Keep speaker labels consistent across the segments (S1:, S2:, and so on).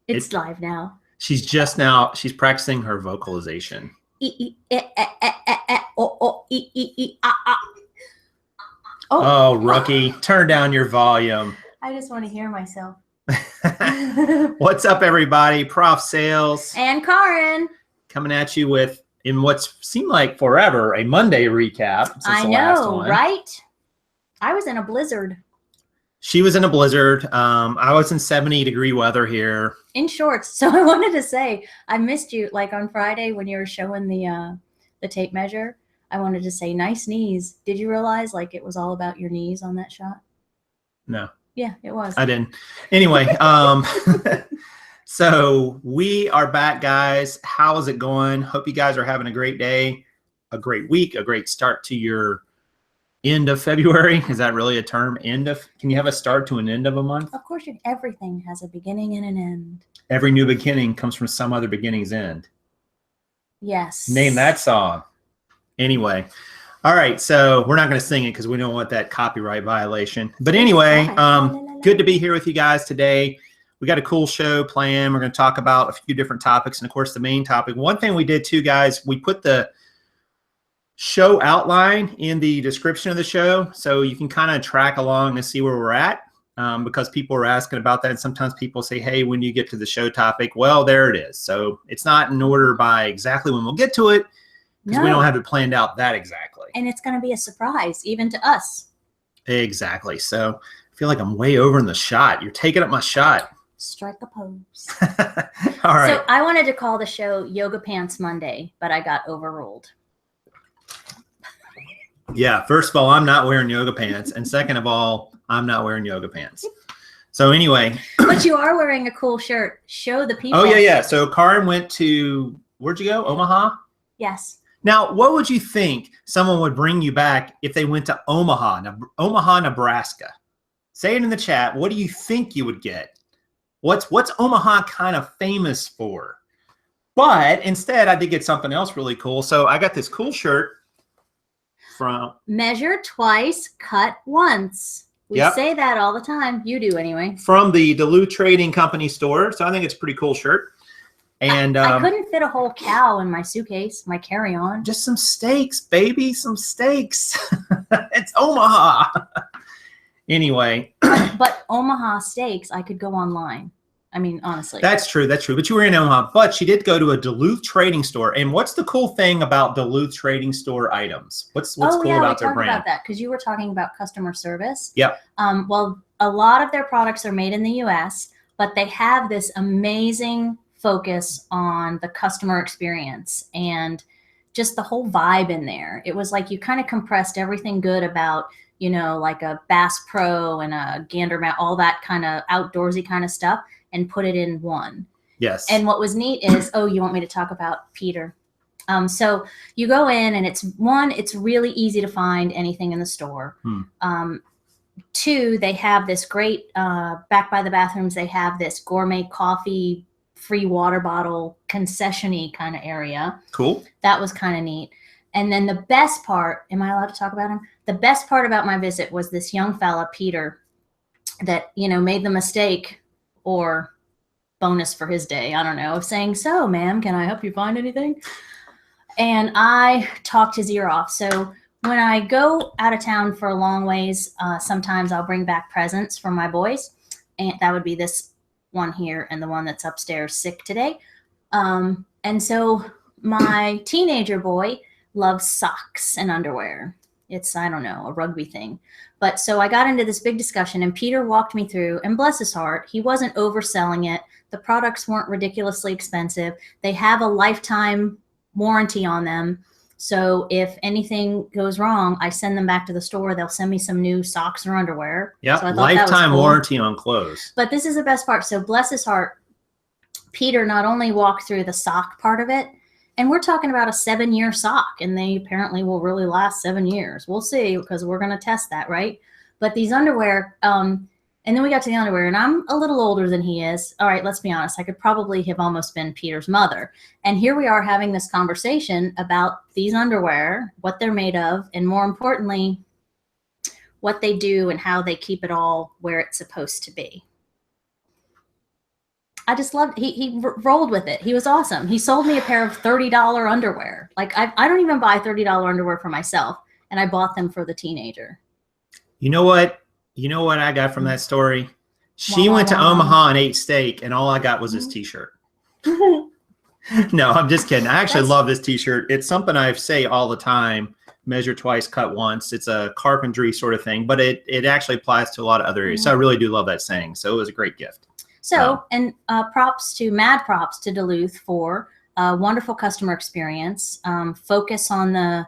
S1: It's live now.
S2: She's practicing her vocalization. Oh, rookie, turn down your volume.
S1: I just want to hear myself.
S2: What's up, everybody? Prof Sales
S1: and Kaaren
S2: coming at you with, in what's seemed like forever, a Monday recap since
S1: I
S2: the
S1: know,
S2: last one.
S1: Right? I was in a blizzard.
S2: She was in a blizzard. I was in 70-degree weather here.
S1: In shorts. So I wanted to say, I missed you like on Friday when you were showing the tape measure. I wanted to say, nice knees. Did you realize like it was all about your knees on that shot?
S2: No.
S1: Yeah, it was.
S2: I didn't. Anyway, so we are back, guys. How is it going? Hope you guys are having a great day, a great week, a great start to your end of February. Is that really a term? End of? Can you have a start to an end of a month?
S1: Of course, everything has a beginning and an end.
S2: Every new beginning comes from some other beginning's end.
S1: Yes.
S2: Name that song. Anyway, all right. So we're not going to sing it because we don't want that copyright violation. But anyway, good to be here with you guys today. We got a cool show planned. We're going to talk about a few different topics, and of course, the main topic. One thing we did too, guys, we put the show outline in the description of the show, so you can kind of track along and see where we're at, because people are asking about that, and sometimes people say, hey, when you get to the show topic, well, there it is. So it's not in order by exactly when we'll get to it, because we don't have it planned out that exactly.
S1: And it's going to be a surprise, even to us.
S2: Exactly. So I feel like I'm way over in the shot. You're taking up my shot.
S1: Strike a pose.
S2: All right.
S1: So I wanted to call the show Yoga Pants Monday, but I got overruled.
S2: Yeah, first of all, I'm not wearing yoga pants. And second of all, I'm not wearing yoga pants. So anyway.
S1: But you are wearing a cool shirt. Show the people.
S2: Oh, yeah. So Kaaren went to, where'd you go? Omaha?
S1: Yes.
S2: Now, what would you think someone would bring you back if they went to Omaha, Nebraska? Say it in the chat. What do you think you would get? What's Omaha kind of famous for? But instead, I did get something else really cool. So I got this cool shirt from
S1: Measure Twice, Cut Once. We say that all the time. You do anyway.
S2: From the Duluth Trading Company store. So I think it's a pretty cool shirt. And
S1: I couldn't fit a whole cow in my suitcase, my carry-on.
S2: Just some steaks, baby, some steaks. It's Omaha. Anyway.
S1: But Omaha steaks, I could go online. I mean, honestly.
S2: That's true. That's true. But you were in Omaha. But she did go to a Duluth Trading store. And what's the cool thing about Duluth Trading store items? What's cool about their brand?
S1: We talked about that because you were talking about customer service.
S2: Yep.
S1: Well, a lot of their products are made in the U.S., but they have this amazing focus on the customer experience and just the whole vibe in there. It was like you kind of compressed everything good about, you know, like a Bass Pro and a Gander Mount, all that kind of outdoorsy kind of stuff, and put it in one. Yes. And what was neat is, oh, you want me to talk about Peter? So you go in and it's really easy to find anything in the store. Two, they have this great, back by the bathrooms, they have this gourmet coffee, free water bottle, concession-y kind of area. Cool. That was kind of neat. And then the best part, am I allowed to talk about him? The best part about my visit was this young fella, Peter, that, you know, made the mistake, or bonus for his day, I don't know, of saying, so, ma'am, can I help you find anything? And I talked his ear off. So when I go out of town for a long ways, sometimes I'll bring back presents for my boys. And that would be this one here and the one that's upstairs sick today. And so my teenager boy loves socks and underwear. It's, I don't know, a rugby thing. But so I got into this big discussion, and Peter walked me through, and bless his heart, he wasn't overselling it. The products weren't ridiculously expensive. They have a lifetime warranty on them. So if anything goes wrong, I send them back to the store. They'll send me some new socks or underwear.
S2: Yeah,
S1: so
S2: lifetime warranty on clothes.
S1: But this is the best part. So bless his heart, Peter not only walked through the sock part of it, and we're talking about a 7-year sock, and they apparently will really last 7 years. We'll see, because we're going to test that, right? But these underwear, and then we got to the underwear, and I'm a little older than he is. All right, let's be honest. I could probably have almost been Peter's mother. And here we are having this conversation about these underwear, what they're made of, and more importantly, what they do and how they keep it all where it's supposed to be. I just loved, he rolled with it. He was awesome. He sold me a pair of $30 underwear. Like I don't even buy $30 underwear for myself, and I bought them for the teenager.
S2: You know what I got from that story? She went to Omaha and ate steak, and all I got was this t-shirt. No, I'm just kidding. I actually love this t-shirt. It's something I say all the time, measure twice, cut once. It's a carpentry sort of thing, but it actually applies to a lot of other areas. So I really do love that saying. So it was a great gift.
S1: So, and mad props to Duluth for a wonderful customer experience, focus on the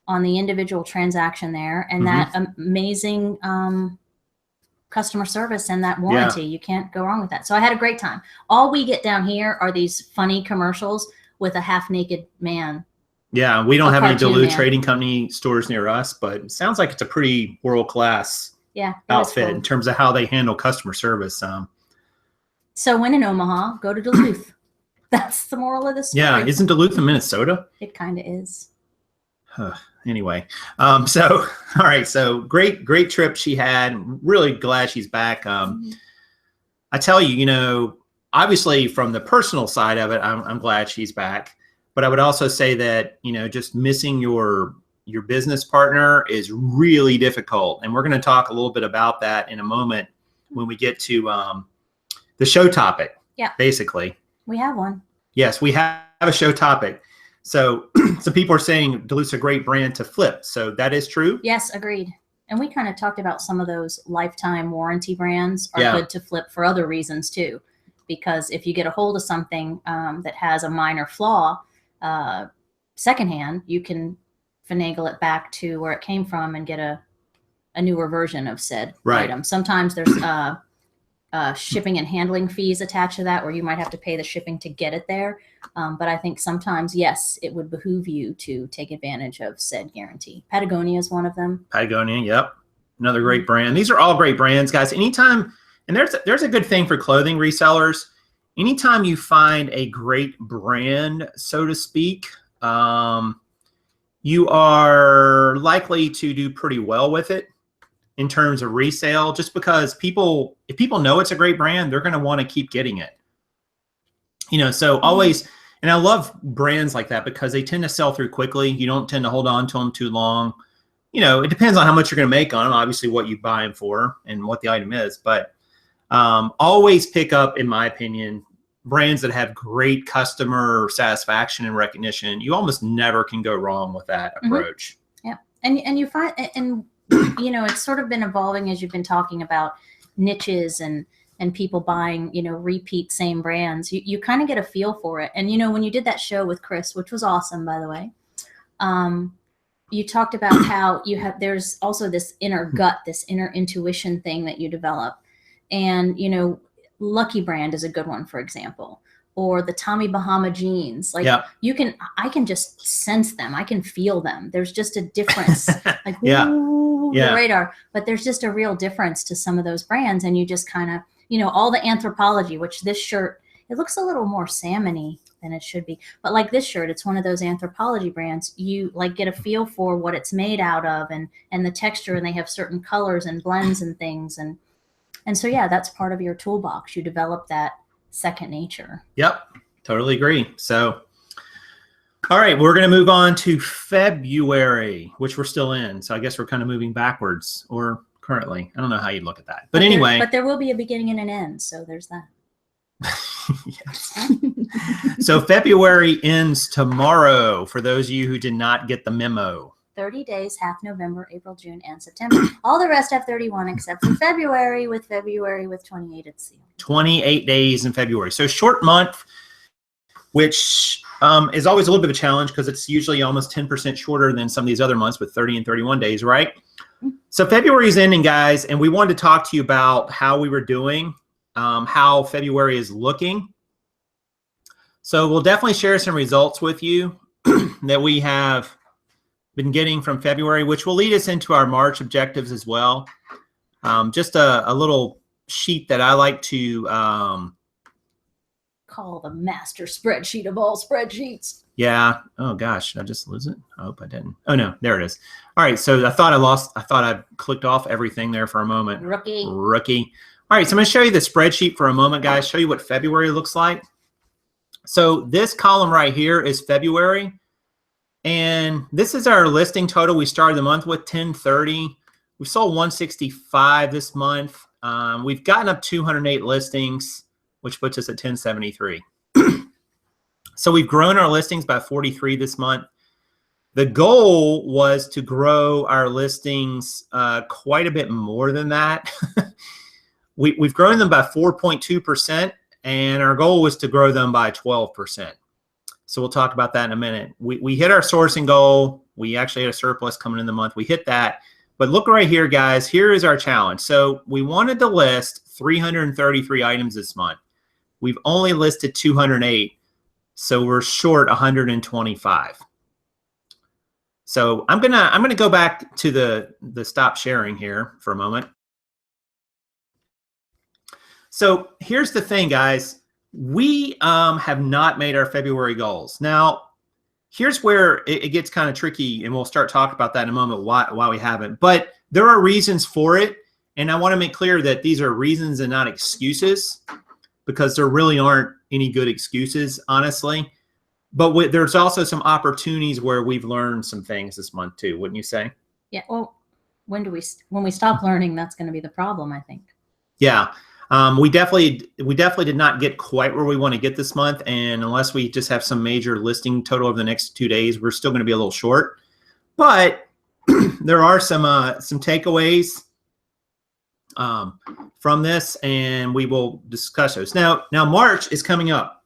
S1: individual transaction there, and that amazing customer service and that warranty. You can't go wrong with that. So I had a great time. All we get down here are these funny commercials with a half-naked man. Yeah, we don't have any Duluth Trading Company stores near us, but it sounds like it's a pretty world-class outfit in terms of how they handle customer service. So when in Omaha, go to Duluth. That's the moral of the story. Yeah, isn't Duluth in Minnesota? It kind of is. Anyway, so all right, so great trip she had. Really glad she's back. I tell you, obviously from the personal side of it, I'm glad she's back. But I would also say that just missing your business partner is really difficult, and we're going to talk a little bit about that in a moment when we get to the show topic. Yeah, basically, we have one. Yes, we have a show topic. So some people are saying Duluth's a great brand to flip. So that is true. Yes, agreed. And we kind of talked about some of those lifetime warranty brands are good to flip for other reasons too. Because if you get a hold of something that has a minor flaw secondhand, you can finagle it back to where it came from and get a newer version of said item. Sometimes there's shipping and handling fees attached to that, where you might have to pay the shipping to get it there. But I think sometimes, yes, it would behoove you to take advantage of said guarantee. Patagonia is one of them. Patagonia, yep. Another great brand. These are all great brands, guys. Anytime, and there's a good thing for clothing resellers. Anytime you find a great brand, so to speak, you are likely to do pretty well with it in terms of resale, just because if people know it's a great brand, they're going to want to keep getting it. So always, and I love brands like that because they tend to sell through quickly. You don't tend to hold on to them too long. It depends on how much you're going to make on them, obviously what you buy them for and what the item is, but always pick up, in my opinion, brands that have great customer satisfaction and recognition. You almost never can go wrong with that approach. Yeah. And you find, and it's sort of been evolving as you've been talking about niches and people buying, repeat same brands. You kind of get a feel for it. And, when you did that show with Chris, which was awesome, by the way, you talked about how there's also this inner gut, this inner intuition thing that you develop. And, Lucky Brand is a good one, for example, or the Tommy Bahama jeans. Like I can just sense them. I can feel them. There's just a difference. Like, the radar, but there's just a real difference to some of those brands. And you just kind of, all the anthropology, which this shirt, it looks a little more salmon-y than it should be. But like this shirt, it's one of those anthropology brands. You like get a feel for what it's made out of and the texture, and they have certain colors and blends and things. And so, yeah, that's part of your toolbox. You develop that second nature. Yep, totally agree. So, all right, we're going to move on to February, which we're still in. So I guess we're kind of moving backwards, or currently. I don't know how you look at that. But anyway. But there will be a beginning and an end, so there's that. Yes. So February ends tomorrow, for those of you who did not get the memo. 30 days, half November, April, June, and September. All the rest have 31 except for February with 28 at sea. 28 days in February. So short month, which is always a little bit of a challenge because it's usually almost 10% shorter than some of these other months with 30 and 31 days, right? So February is ending, guys, and we wanted to talk to you about how we were doing, how February is looking. So we'll definitely share some results with you that we have been getting from February, which will lead us into our March objectives as well. Just a little sheet that I like to call the master spreadsheet of all spreadsheets.
S2: Yeah. Oh gosh, did I just lose it? I hope I didn't. Oh no, there it is. All right. So I thought I clicked off everything there for a moment.
S1: Rookie.
S2: All right. So I'm going to show you the spreadsheet for a moment, guys. Show you what February looks like. So this column right here is February. And this is our listing total. We started the month with 1030. We sold 165 this month. We've gotten up 208 listings, which puts us at 1073. So we've grown our listings by 43 this month. The goal was to grow our listings quite a bit more than that. We've grown them by 4.2%, and our goal was to grow them by 12%. So we'll talk about that in a minute. We hit our sourcing goal. We actually had a surplus coming in the month. We hit that. But look right here, guys. Here is our challenge. So we wanted to list 333 items this month. We've only listed 208. So we're short 125. So I'm gonna go back to the stop sharing here for a moment. So here's the thing, guys. We have not made our February goals. Now, here's where it gets kind of tricky, and we'll start talking about that in a moment, why we haven't. But there are reasons for it, and I want to make clear that these are reasons and not excuses, because there really aren't any good excuses, honestly. But there's also some opportunities where we've learned some things this month too, wouldn't you say?
S1: Yeah. Well, when we stop learning, that's going to be the problem, I think.
S2: Yeah. We definitely did not get quite where we want to get this month, and unless we just have some major listing total over the next 2 days, we're still going to be a little short. But there are some takeaways from this, and we will discuss those. Now March is coming up.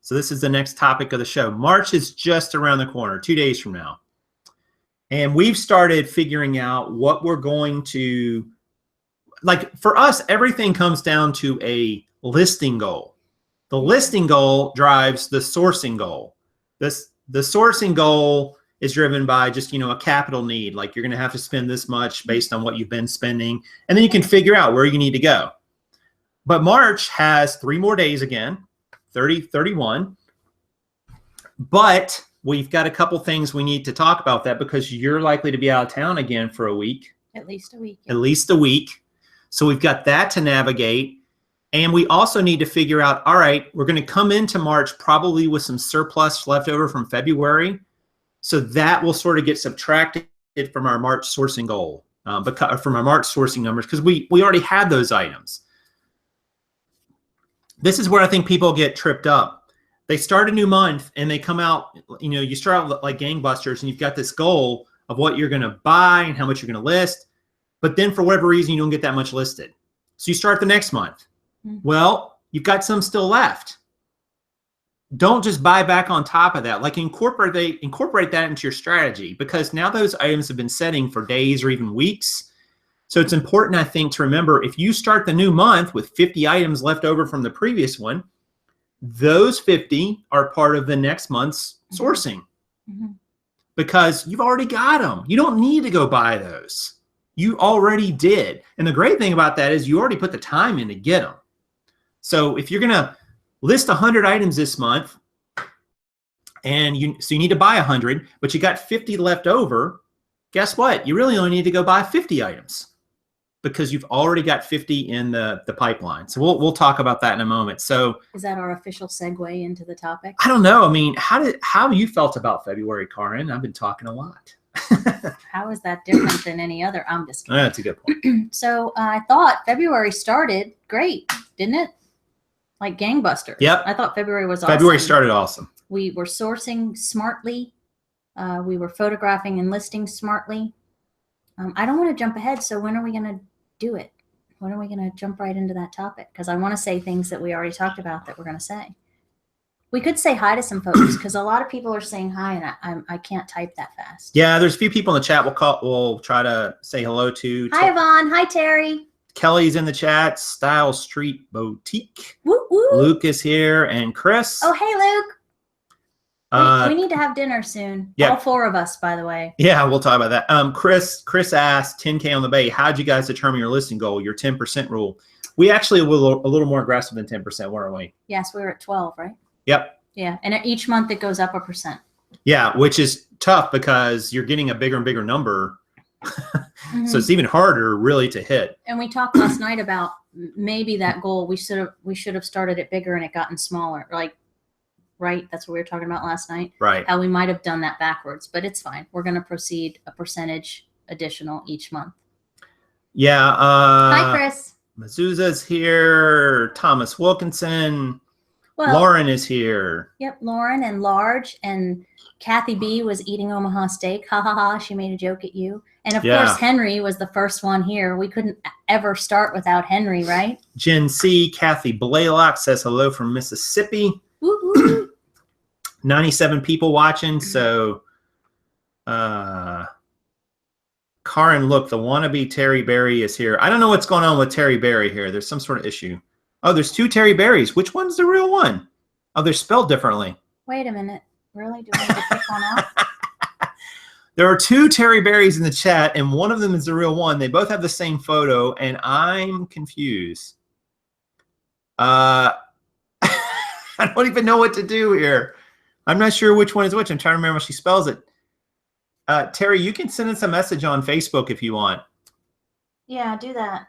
S2: So this is the next topic of the show. March is just around the corner, 2 days from now. And we've started figuring out what we're going to, like for us, everything comes down to a listing goal. The listing goal drives the sourcing goal. The sourcing goal is driven by just, a capital need. Like you're going to have to spend this much based on what you've been spending. And then you can figure out where you need to go. But March has 3 more days again. 30, 31. But we've got a couple things we need to talk about that, because you're likely to be out of town again for a week.
S1: At least a week.
S2: At least a week. So we've got that to navigate. And we also need to figure out, all right, we're going to come into March probably with some surplus left over from February. So that will sort of get subtracted from our March sourcing goal, from our March sourcing numbers, because we already had those items. This is where I think people get tripped up. They start a new month and they come out, you start out like gangbusters, and you've got this goal of what you're going to buy and how much you're going to list. But then for whatever reason, you don't get that much listed. So you start the next month. Well, you've got some still left. Don't just buy back on top of that. Like incorporate that into your strategy, because now those items have been setting for days or even weeks. So it's important, I think, to remember, if you start the new month with 50 items left over from the previous one, those 50 are part of the next month's sourcing. Because you've already got them. You don't need to go buy those. You already did. And the great thing about that is you already put the time in to get them. So if you're going to list 100 items this month, and you need to buy 100, but you got 50 left over, guess what? You really only need to go buy 50 items, because you've already got 50 in the pipeline. So we'll talk about that in a moment. So
S1: is that our official segue into the topic?
S2: I don't know. I mean, how you felt about February, Kaaren? I've been talking a lot.
S1: How is that different than any other? I'm just kidding.
S2: That's a good point.
S1: So I thought February started great, didn't it? Like gangbusters.
S2: Yep.
S1: I thought February was awesome.
S2: February started awesome.
S1: We were sourcing smartly. We were photographing and listing smartly. I don't want to jump ahead. So when are we going to do it? When are we going to jump right into that topic? Because I want to say things that we already talked about that we're going to say. We could say hi to some folks, because a lot of people are saying hi, and I can't type that fast.
S2: Yeah, there's a few people in the chat we'll try to say hello to.
S1: Hi, Yvonne. Hi, Terry.
S2: Kelly's in the chat. Style Street Boutique.
S1: Woo, woo.
S2: Luke is here, and Chris.
S1: Oh, hey, Luke. We need to have dinner soon.
S2: Yeah.
S1: All 4 of us, by the way.
S2: Yeah, we'll talk about that. Chris asked, 10K on the bay. How'd you guys determine your listing goal, your 10% rule? We actually were a little more aggressive than 10%, weren't we?
S1: Yes, we were at 12, right?
S2: Yep.
S1: Yeah, and each month it goes up 1%.
S2: Yeah, which is tough because you're getting a bigger and bigger number. So it's even harder really to hit.
S1: And we talked last night about maybe that goal, we should have started it bigger and it gotten smaller. Like, right? That's what we were talking about last night.
S2: Right.
S1: How we might have done that backwards, but it's fine. We're going to proceed a percentage additional each month.
S2: Yeah.
S1: Hi, Chris.
S2: Mazuza's here. Thomas Wilkinson. Well, Lauren is here.
S1: Yep, Lauren and Large, and Kathy B was eating Omaha steak. Ha ha ha! She made a joke at you. And of course, Henry was the first one here. We couldn't ever start without Henry, right?
S2: Jen C. Kathy Blaylock says hello from Mississippi.
S1: Woo -woo.
S2: 97 people watching. So, Kaaren, look, the wannabe Terry Berry is here. I don't know what's going on with Terry Berry here. There's some sort of issue. Oh, there's 2 Terry Berries. Which one's the real one? Oh, they're spelled differently.
S1: Wait a minute. Really? Do we need to pick one out?
S2: There are 2 Terry Berries in the chat, and one of them is the real one. They both have the same photo, and I'm confused. I don't even know what to do here. I'm not sure which one is which. I'm trying to remember how she spells it. Terry, you can send us a message on Facebook if you want.
S1: Yeah, do that.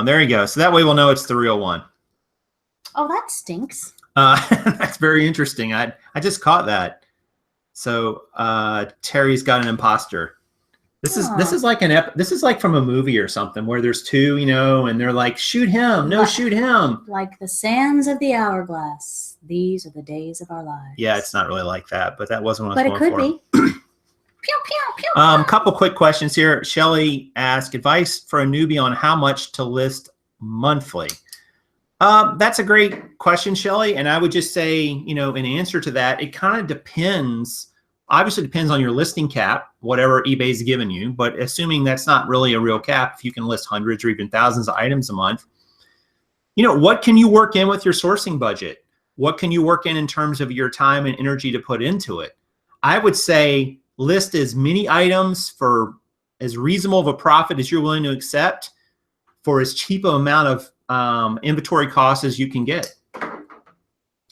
S2: There you go. So that way we'll know it's the real one.
S1: Oh, that stinks.
S2: That's very interesting. I just caught that. So Terry's got an imposter. This is like this is like from a movie or something where there's 2, you know, and they're like, shoot him, no, shoot him.
S1: Like the sands of the hourglass. These are the days of our lives.
S2: Yeah, it's not really like that, but that wasn't what I was going for.
S1: But it could be. Pew, pew, pew.
S2: Couple quick questions here. Shelly asked, advice for a newbie on how much to list monthly. That's a great question, Shelly. And I would just say, you know, in answer to that, it kind of depends. Obviously depends on your listing cap, whatever eBay's given you. But assuming that's not really a real cap, if you can list hundreds or even thousands of items a month, you know, what can you work in with your sourcing budget? What can you work in terms of your time and energy to put into it? I would say list as many items for as reasonable of a profit as you're willing to accept for as cheap an amount of inventory costs as you can get.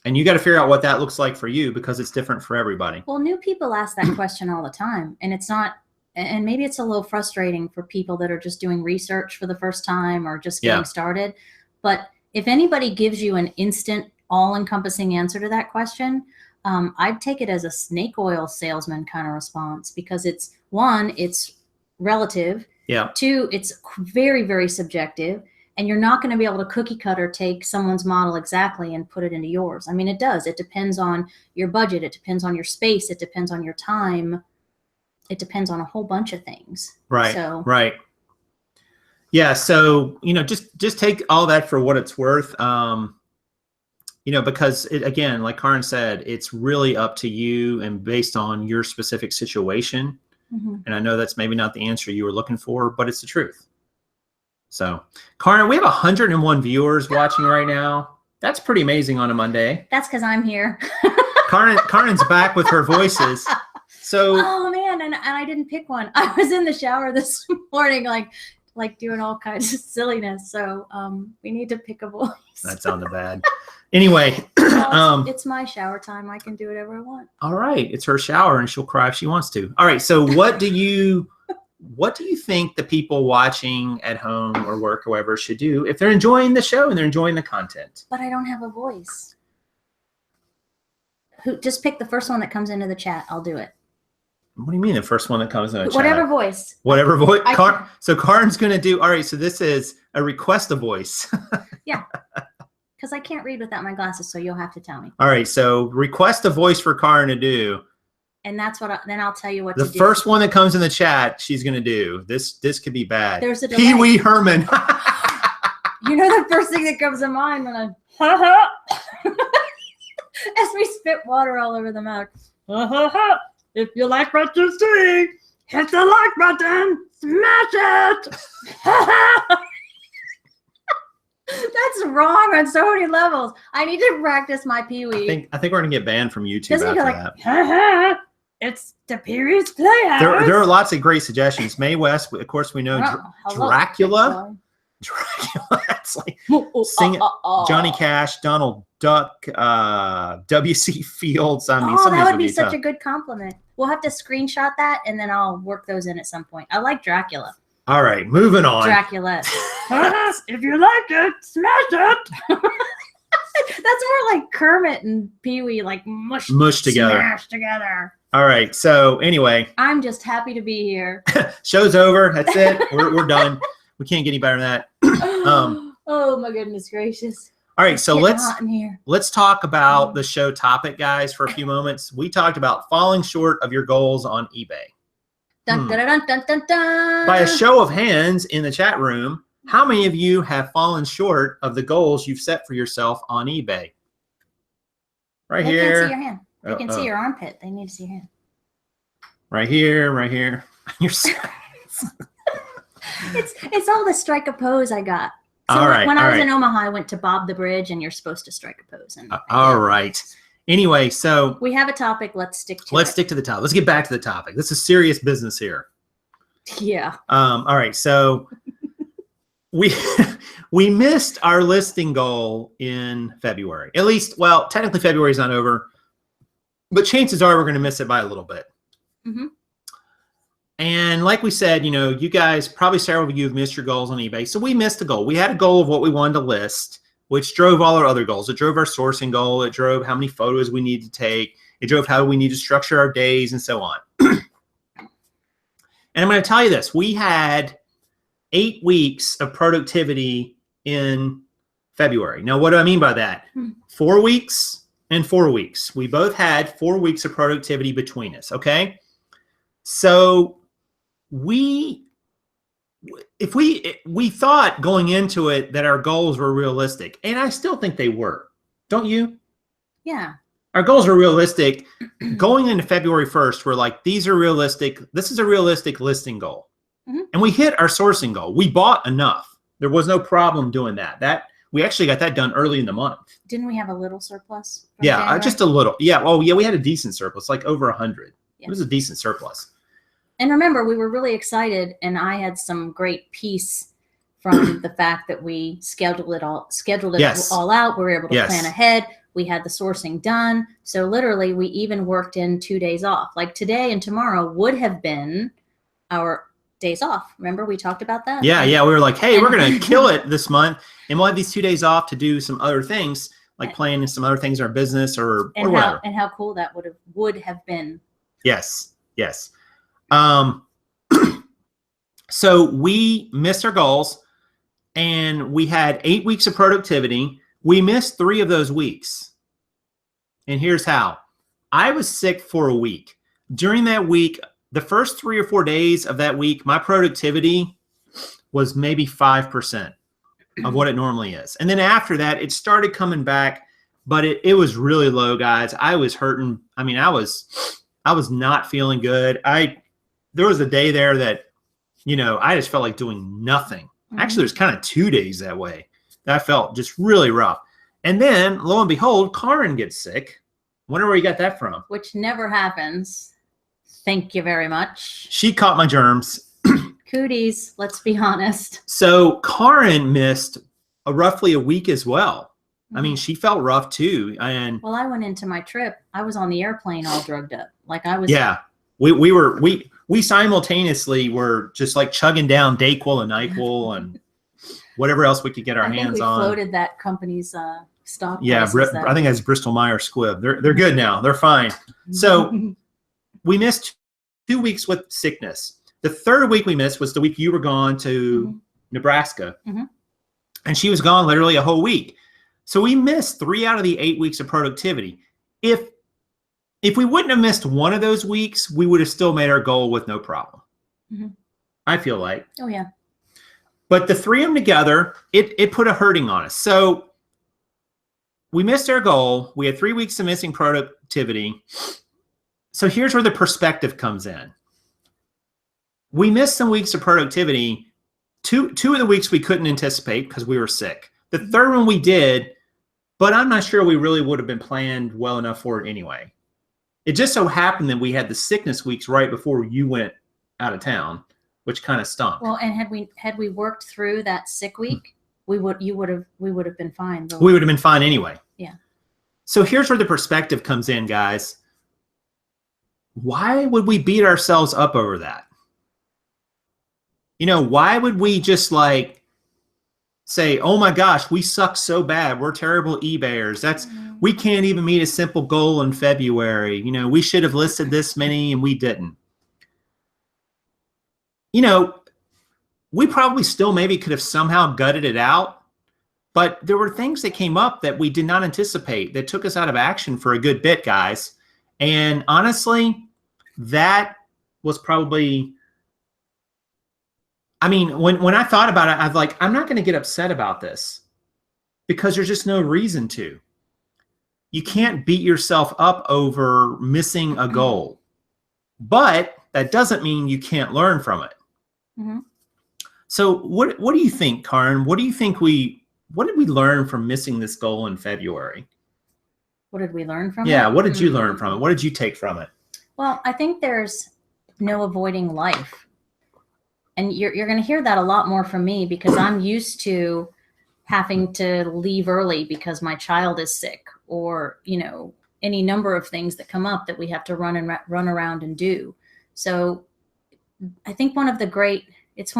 S2: And you got to figure out what that looks like for you because it's different for everybody.
S1: Well, new people ask that question all the time, and it's not, and maybe it's a little frustrating for people that are just doing research for the first time or just getting started. But if anybody gives you an instant, all-encompassing answer to that question, I'd take it as a snake oil salesman kind of response because it's, 1, it's relative.
S2: Yeah.
S1: 2, it's very, very subjective. And you're not going to be able to cookie cutter take someone's model exactly and put it into yours. I mean, it does. It depends on your budget. It depends on your space. It depends on your time. It depends on a whole bunch of things.
S2: Right.
S1: So.
S2: Right. Yeah. So, you know, just take all that for what it's worth. You know, because again, like Kaaren said, it's really up to you and based on your specific situation. Mm-hmm. And I know that's maybe not the answer you were looking for, but it's the truth. So, Kaaren, we have 101 viewers watching right now. That's pretty amazing on a Monday.
S1: That's because I'm here.
S2: Karen's back with her voices. So.
S1: Oh man, and I didn't pick one. I was in the shower this morning, like doing all kinds of silliness. So we need to pick a voice.
S2: That sounded bad. Anyway,
S1: well, it's my shower time. I can do whatever I want. All
S2: right, it's her shower, and she'll cry if she wants to. All right, so what do you think the people watching at home or work or wherever should do if they're enjoying the show and they're enjoying the content?
S1: But I don't have a voice. Just pick the first one that comes into the chat. I'll do it.
S2: What do you mean the first one that comes into the chat?
S1: Whatever voice.
S2: Whatever voice. So Karen's going to do, all right, so this is a request a voice.
S1: Yeah. Because I can't read without my glasses, so you'll have to tell me.
S2: All right, so request a voice for Kaaren to do.
S1: And that's what then I'll tell you what to do.
S2: The first one that comes in the chat, she's going to do. This could be bad.
S1: There's a delay.
S2: Pee Wee Herman.
S1: You know the first thing that comes to mind when I as we spit water all over the mic. If you like what you see, hit the like button, smash it. That's wrong on so many levels. I need to practice my Pee Wee.
S2: I think we're gonna get banned from YouTube
S1: Doesn't
S2: after
S1: that. It's the Pee Wee's Playhouse.
S2: There are lots of great suggestions. May West, of course, we know Dracula. Dracula. It's like sing it. Johnny Cash, Donald Duck, WC Fields. I mean,
S1: oh,
S2: some of
S1: that
S2: these
S1: would be such
S2: tough.
S1: a good compliment. We'll have to screenshot that, and then I'll work those in at some point. I like Dracula.
S2: All right, moving on.
S1: Dracula. If you like it, smash it. That's more like Kermit and Pee-wee, like mush
S2: together.
S1: Smash together.
S2: All right. So anyway,
S1: I'm just happy to be here.
S2: show's over. That's it. We're done. We can't get any better than that.
S1: Oh my goodness gracious.
S2: All right. So
S1: Getting
S2: let's talk about the show topic, guys, for a few moments. We talked about falling short of your goals on eBay.
S1: Dun, dun, dun, dun, dun, dun.
S2: By a show of hands in the chat room, how many of you have fallen short of the goals you've set for yourself on eBay? Right here.
S1: They can't see your hand. They can see your armpit. They need to see your hand.
S2: Right here, right here. It's
S1: all the strike a pose I got. So
S2: all right.
S1: When I was in Omaha, I went to Bob the Bridge, and you're supposed to strike a pose. And
S2: all right. Anyway, so
S1: we have a topic. Let's stick to it.
S2: Let's stick to the topic. Let's get back to the topic. This is serious business here.
S1: Yeah.
S2: All right. So we missed our listing goal in February. At least, well, technically February is not over, but chances are we're going to miss it by a little bit.
S1: Mm-hmm.
S2: And like we said, you guys, probably several of you have missed your goals on eBay. So we missed a goal. We had a goal of what we wanted to list, which drove all our other goals. It drove our sourcing goal. It drove how many photos we need to take. It drove how we need to structure our days and so on. And I'm going to tell you this. We had 8 weeks of productivity in February. Now, what do I mean by that? 4 weeks and 4 weeks. We both had 4 weeks of productivity between us, okay? So we thought going into it that our goals were realistic, and I still think they were. Don't you?
S1: Yeah.
S2: Our goals are realistic. Going into February 1st, we're like, these are realistic. This is a realistic listing goal.
S1: Mm-hmm.
S2: And we hit our sourcing goal. We bought enough. There was no problem doing that. We actually got that done early in the month.
S1: Didn't we have a little surplus?
S2: Yeah, just a little. Yeah, well, yeah, we had a decent surplus, like over 100.
S1: Yeah.
S2: It was a decent surplus.
S1: And remember, we were really excited, and I had some great peace from the fact that we scheduled it all out. We were able to plan ahead. We had the sourcing done. So literally, we even worked in 2 days off. Like today and tomorrow would have been our days off. Remember, we talked about that?
S2: Yeah. We were like, hey, we're going to kill it this month, and we'll have these 2 days off to do some other things, like playing some other things in our business or whatever.
S1: And how cool that would have been.
S2: Yes. So we missed our goals, and we had 8 weeks of productivity. We missed 3 of those weeks. And here's how. I was sick for a week. During that week, the first 3 or 4 days of that week, my productivity was maybe 5% of what it normally is. And then after that, it started coming back, but it was really low, guys. I was hurting. I mean, I was not feeling good. There was a day there that, I just felt like doing nothing. Mm-hmm. Actually, there's kind of 2 days that way that I felt just really rough. And then, lo and behold, Kaaren gets sick. Wonder where you got that from.
S1: Which never happens. Thank you very much.
S2: She caught my germs.
S1: Cooties, let's be honest.
S2: So Kaaren missed roughly a week as well. I mean, she felt rough too. And
S1: well, I went into my trip. I was on the airplane all drugged up. Like I was.
S2: Yeah. We simultaneously were just like chugging down Dayquil and NyQuil and whatever else we could get our hands on.
S1: We floated that company's stock.
S2: Yeah, I think that's Bristol Myers Squibb. They're good now. They're fine. So we missed 2 weeks with sickness. The third week we missed was the week you were gone to Nebraska. Mm-hmm. And she was gone literally a whole week. So we missed 3 out of the 8 weeks of productivity. If we wouldn't have missed one of those weeks, we would have still made our goal with no problem. Mm-hmm. I feel like.
S1: Oh, yeah.
S2: But the 3 of them together, it put a hurting on us. So we missed our goal. We had 3 weeks of missing productivity. So here's where the perspective comes in. We missed some weeks of productivity. Two of the weeks we couldn't anticipate because we were sick. The third one we did, but I'm not sure we really would have been planned well enough for it anyway. It just so happened that we had the sickness weeks right before you went out of town, which kind of stunk.
S1: Well, and had we worked through that sick week, we would have been fine.
S2: We would have been fine anyway.
S1: Yeah.
S2: So here's where the perspective comes in, guys. Why would we beat ourselves up over that? You know, why would we just like say, oh my gosh, we suck so bad. We're terrible eBayers. We can't even meet a simple goal in February. You know, we should have listed this many and we didn't. You know, we probably still maybe could have somehow gutted it out, but there were things that came up that we did not anticipate that took us out of action for a good bit, guys. And honestly, that was probably, I mean, when I thought about it, I was like, I'm not going to get upset about this because there's just no reason to. You can't beat yourself up over missing a goal, but that doesn't mean you can't learn from it.
S1: Mm-hmm.
S2: So what do you think, Kaaren? What did we learn from missing this goal in February?
S1: What did we learn from it?
S2: Yeah, what did you learn from it? What did you take from it?
S1: Well, I think there's no avoiding life. And you're going to hear that a lot more from me because I'm used to having to leave early because my child is sick, or, you know, any number of things that come up that we have to run around and do. So I think it's one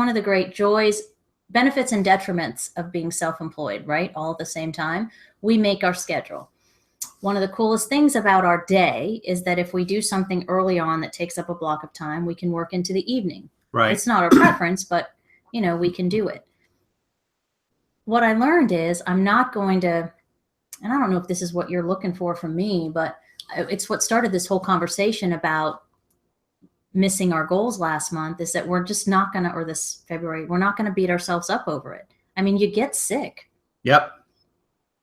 S1: of the great joys, benefits and detriments of being self-employed, right? All at the same time. We make our schedule. One of the coolest things about our day is that if we do something early on that takes up a block of time, we can work into the evening.
S2: Right.
S1: It's not our preference, but, you know, we can do it. What I learned is I'm not going to, and I don't know if this is what you're looking for from me, but it's what started this whole conversation about missing our goals last month, is that we're just not going to, or this February, we're not going to beat ourselves up over it. I mean, you get sick.
S2: Yep.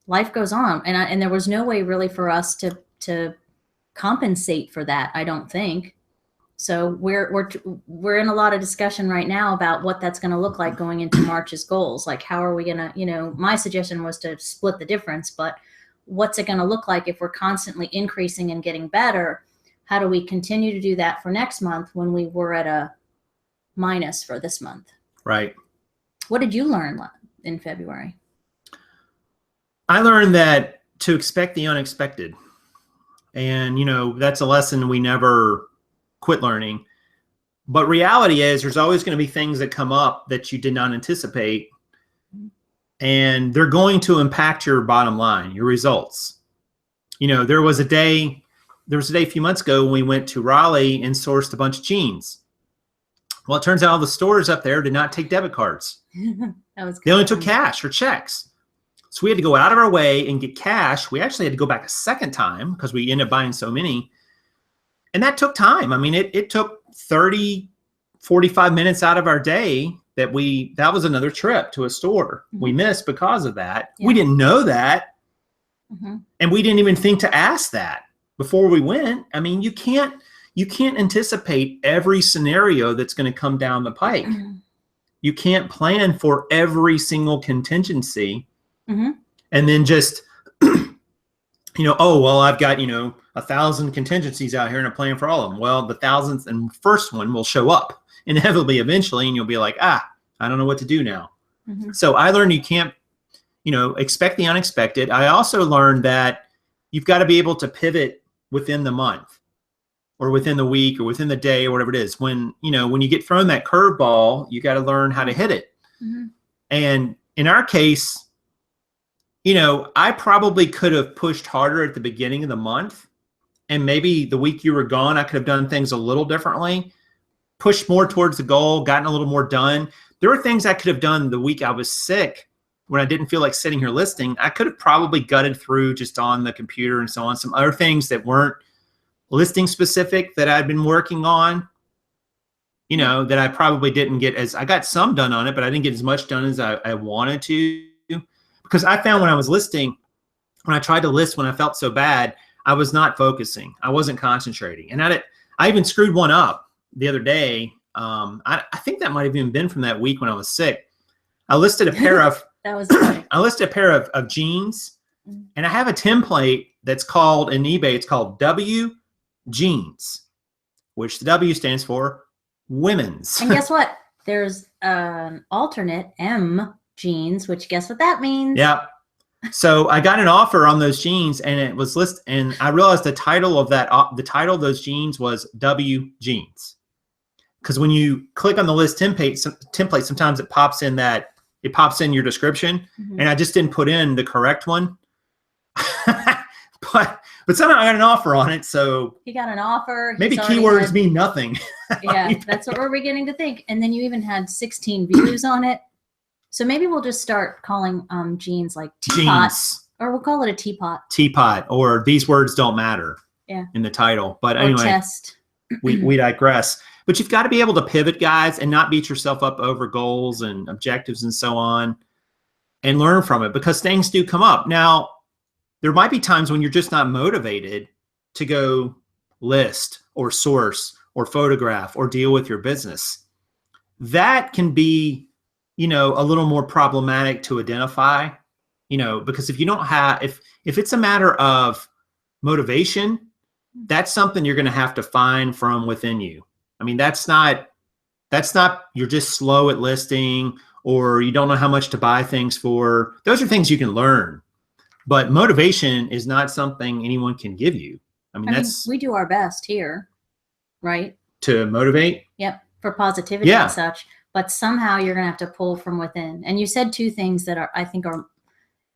S1: Life goes on. And there was no way really for us to compensate for that, I don't think. So we're in a lot of discussion right now about what that's going to look like going into March's goals. Like, how are we going to, you know, my suggestion was to split the difference, but what's it going to look like if we're constantly increasing and getting better? How do we continue to do that for next month when we were at a minus for this month?
S2: Right.
S1: What did you learn in February?
S2: I learned that to expect the unexpected. And, you know, that's a lesson we never quit learning. But reality is there's always going to be things that come up that you did not anticipate. And they're going to impact your bottom line, your results. You know, there was a day a few months ago when we went to Raleigh and sourced a bunch of jeans. Well, it turns out all the stores up there did not take debit cards. They only took cash or checks. So we had to go out of our way and get cash. We actually had to go back a second time because we ended up buying so many. And that took time. I mean, it took 30, 45 minutes out of our day that was another trip to a store we missed because of that. Yeah. We didn't know that. And we didn't even think to ask that before we went. I mean, you can't anticipate every scenario that's going to come down the pike. You can't plan for every single contingency and then just, you know, oh, well, I've got, you know, 1,000 contingencies out here and a plan for all of them. Well, the 1,000th and first one will show up inevitably eventually, and you'll be like, I don't know what to do now. So I learned you can't, you know, expect the unexpected. I also learned that you've got to be able to pivot within the month or within the week or within the day or whatever it is. When, you know, when you get thrown that curveball, you got to learn how to hit it. And in our case, you know, I probably could have pushed harder at the beginning of the month, and maybe the week you were gone, I could have done things a little differently, pushed more towards the goal, gotten a little more done. There were things I could have done the week I was sick when I didn't feel like sitting here listing. I could have probably gutted through just on the computer and so on. Some other things that weren't listing specific that I'd been working on, you know, that I probably didn't get I got some done on it, but I didn't get as much done as I wanted to. Because I found when I was listing, when I tried to list when I felt so bad, I was not focusing. I wasn't concentrating. And I even screwed one up the other day. I think that might have even been from that week when I was sick. I listed a pair of
S1: that was funny.
S2: I listed a pair of jeans, and I have a template that's called in eBay, it's called W Jeans, which the W stands for women's.
S1: And guess what? There's an alternate M Jeans, which guess what that means?
S2: Yeah. So I got an offer on those jeans, and it was listed, and I realized the title of those jeans was W jeans. Because when you click on the list template, sometimes it pops in your description, and I just didn't put in the correct one. but somehow I got an offer on it. So
S1: he got an offer.
S2: Maybe keywords mean nothing.
S1: Yeah, that's what we're beginning to think. And then you even had 16 views on it. So maybe we'll just start calling jeans like teapot, or we'll call it a teapot.
S2: Teapot, or these words don't matter. Yeah. In the title. But anyway,
S1: chest.
S2: we digress. But you've got to be able to pivot, guys, and not beat yourself up over goals and objectives and so on, and learn from it, because things do come up. Now, there might be times when you're just not motivated to go list or source or photograph or deal with your business. That can be, a little more problematic to identify, because if you don't have, if it's a matter of motivation, that's something you're going to have to find from within you. I mean, that's not, you're just slow at listing, or you don't know how much to buy things for. Those are things you can learn, but motivation is not something anyone can give you. I mean,
S1: we do our best here, right?
S2: To motivate.
S1: Yep. For positivity and such, but somehow you're going to have to pull from within. And you said two things that I think are,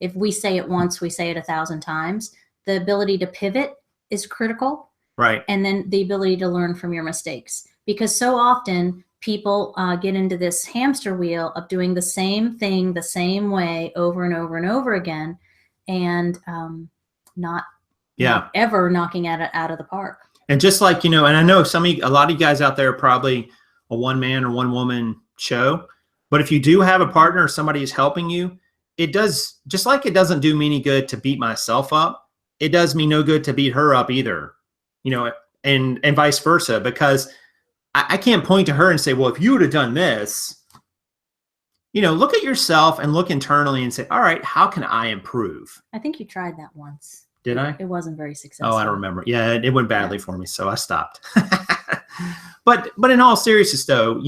S1: if we say it once, we say it 1,000 times. The ability to pivot is critical.
S2: Right.
S1: And then the ability to learn from your mistakes. Because so often people get into this hamster wheel of doing the same thing the same way over and over and over again, and not ever knocking it out of the park. And
S2: just like, and I know a lot of you guys out there are probably a one-man or one-woman show, but if you do have a partner or somebody who's helping you, it does, just like it doesn't do me any good to beat myself up, it does me no good to beat her up either, and vice versa, because I can't point to her and say, well, if you would have done this, look at yourself and look internally and say, all right, how can I improve?
S1: I think you tried that once.
S2: Did I?
S1: It wasn't very successful.
S2: Oh, I don't remember. Yeah, it went badly for me, so I stopped. But in all seriousness, though,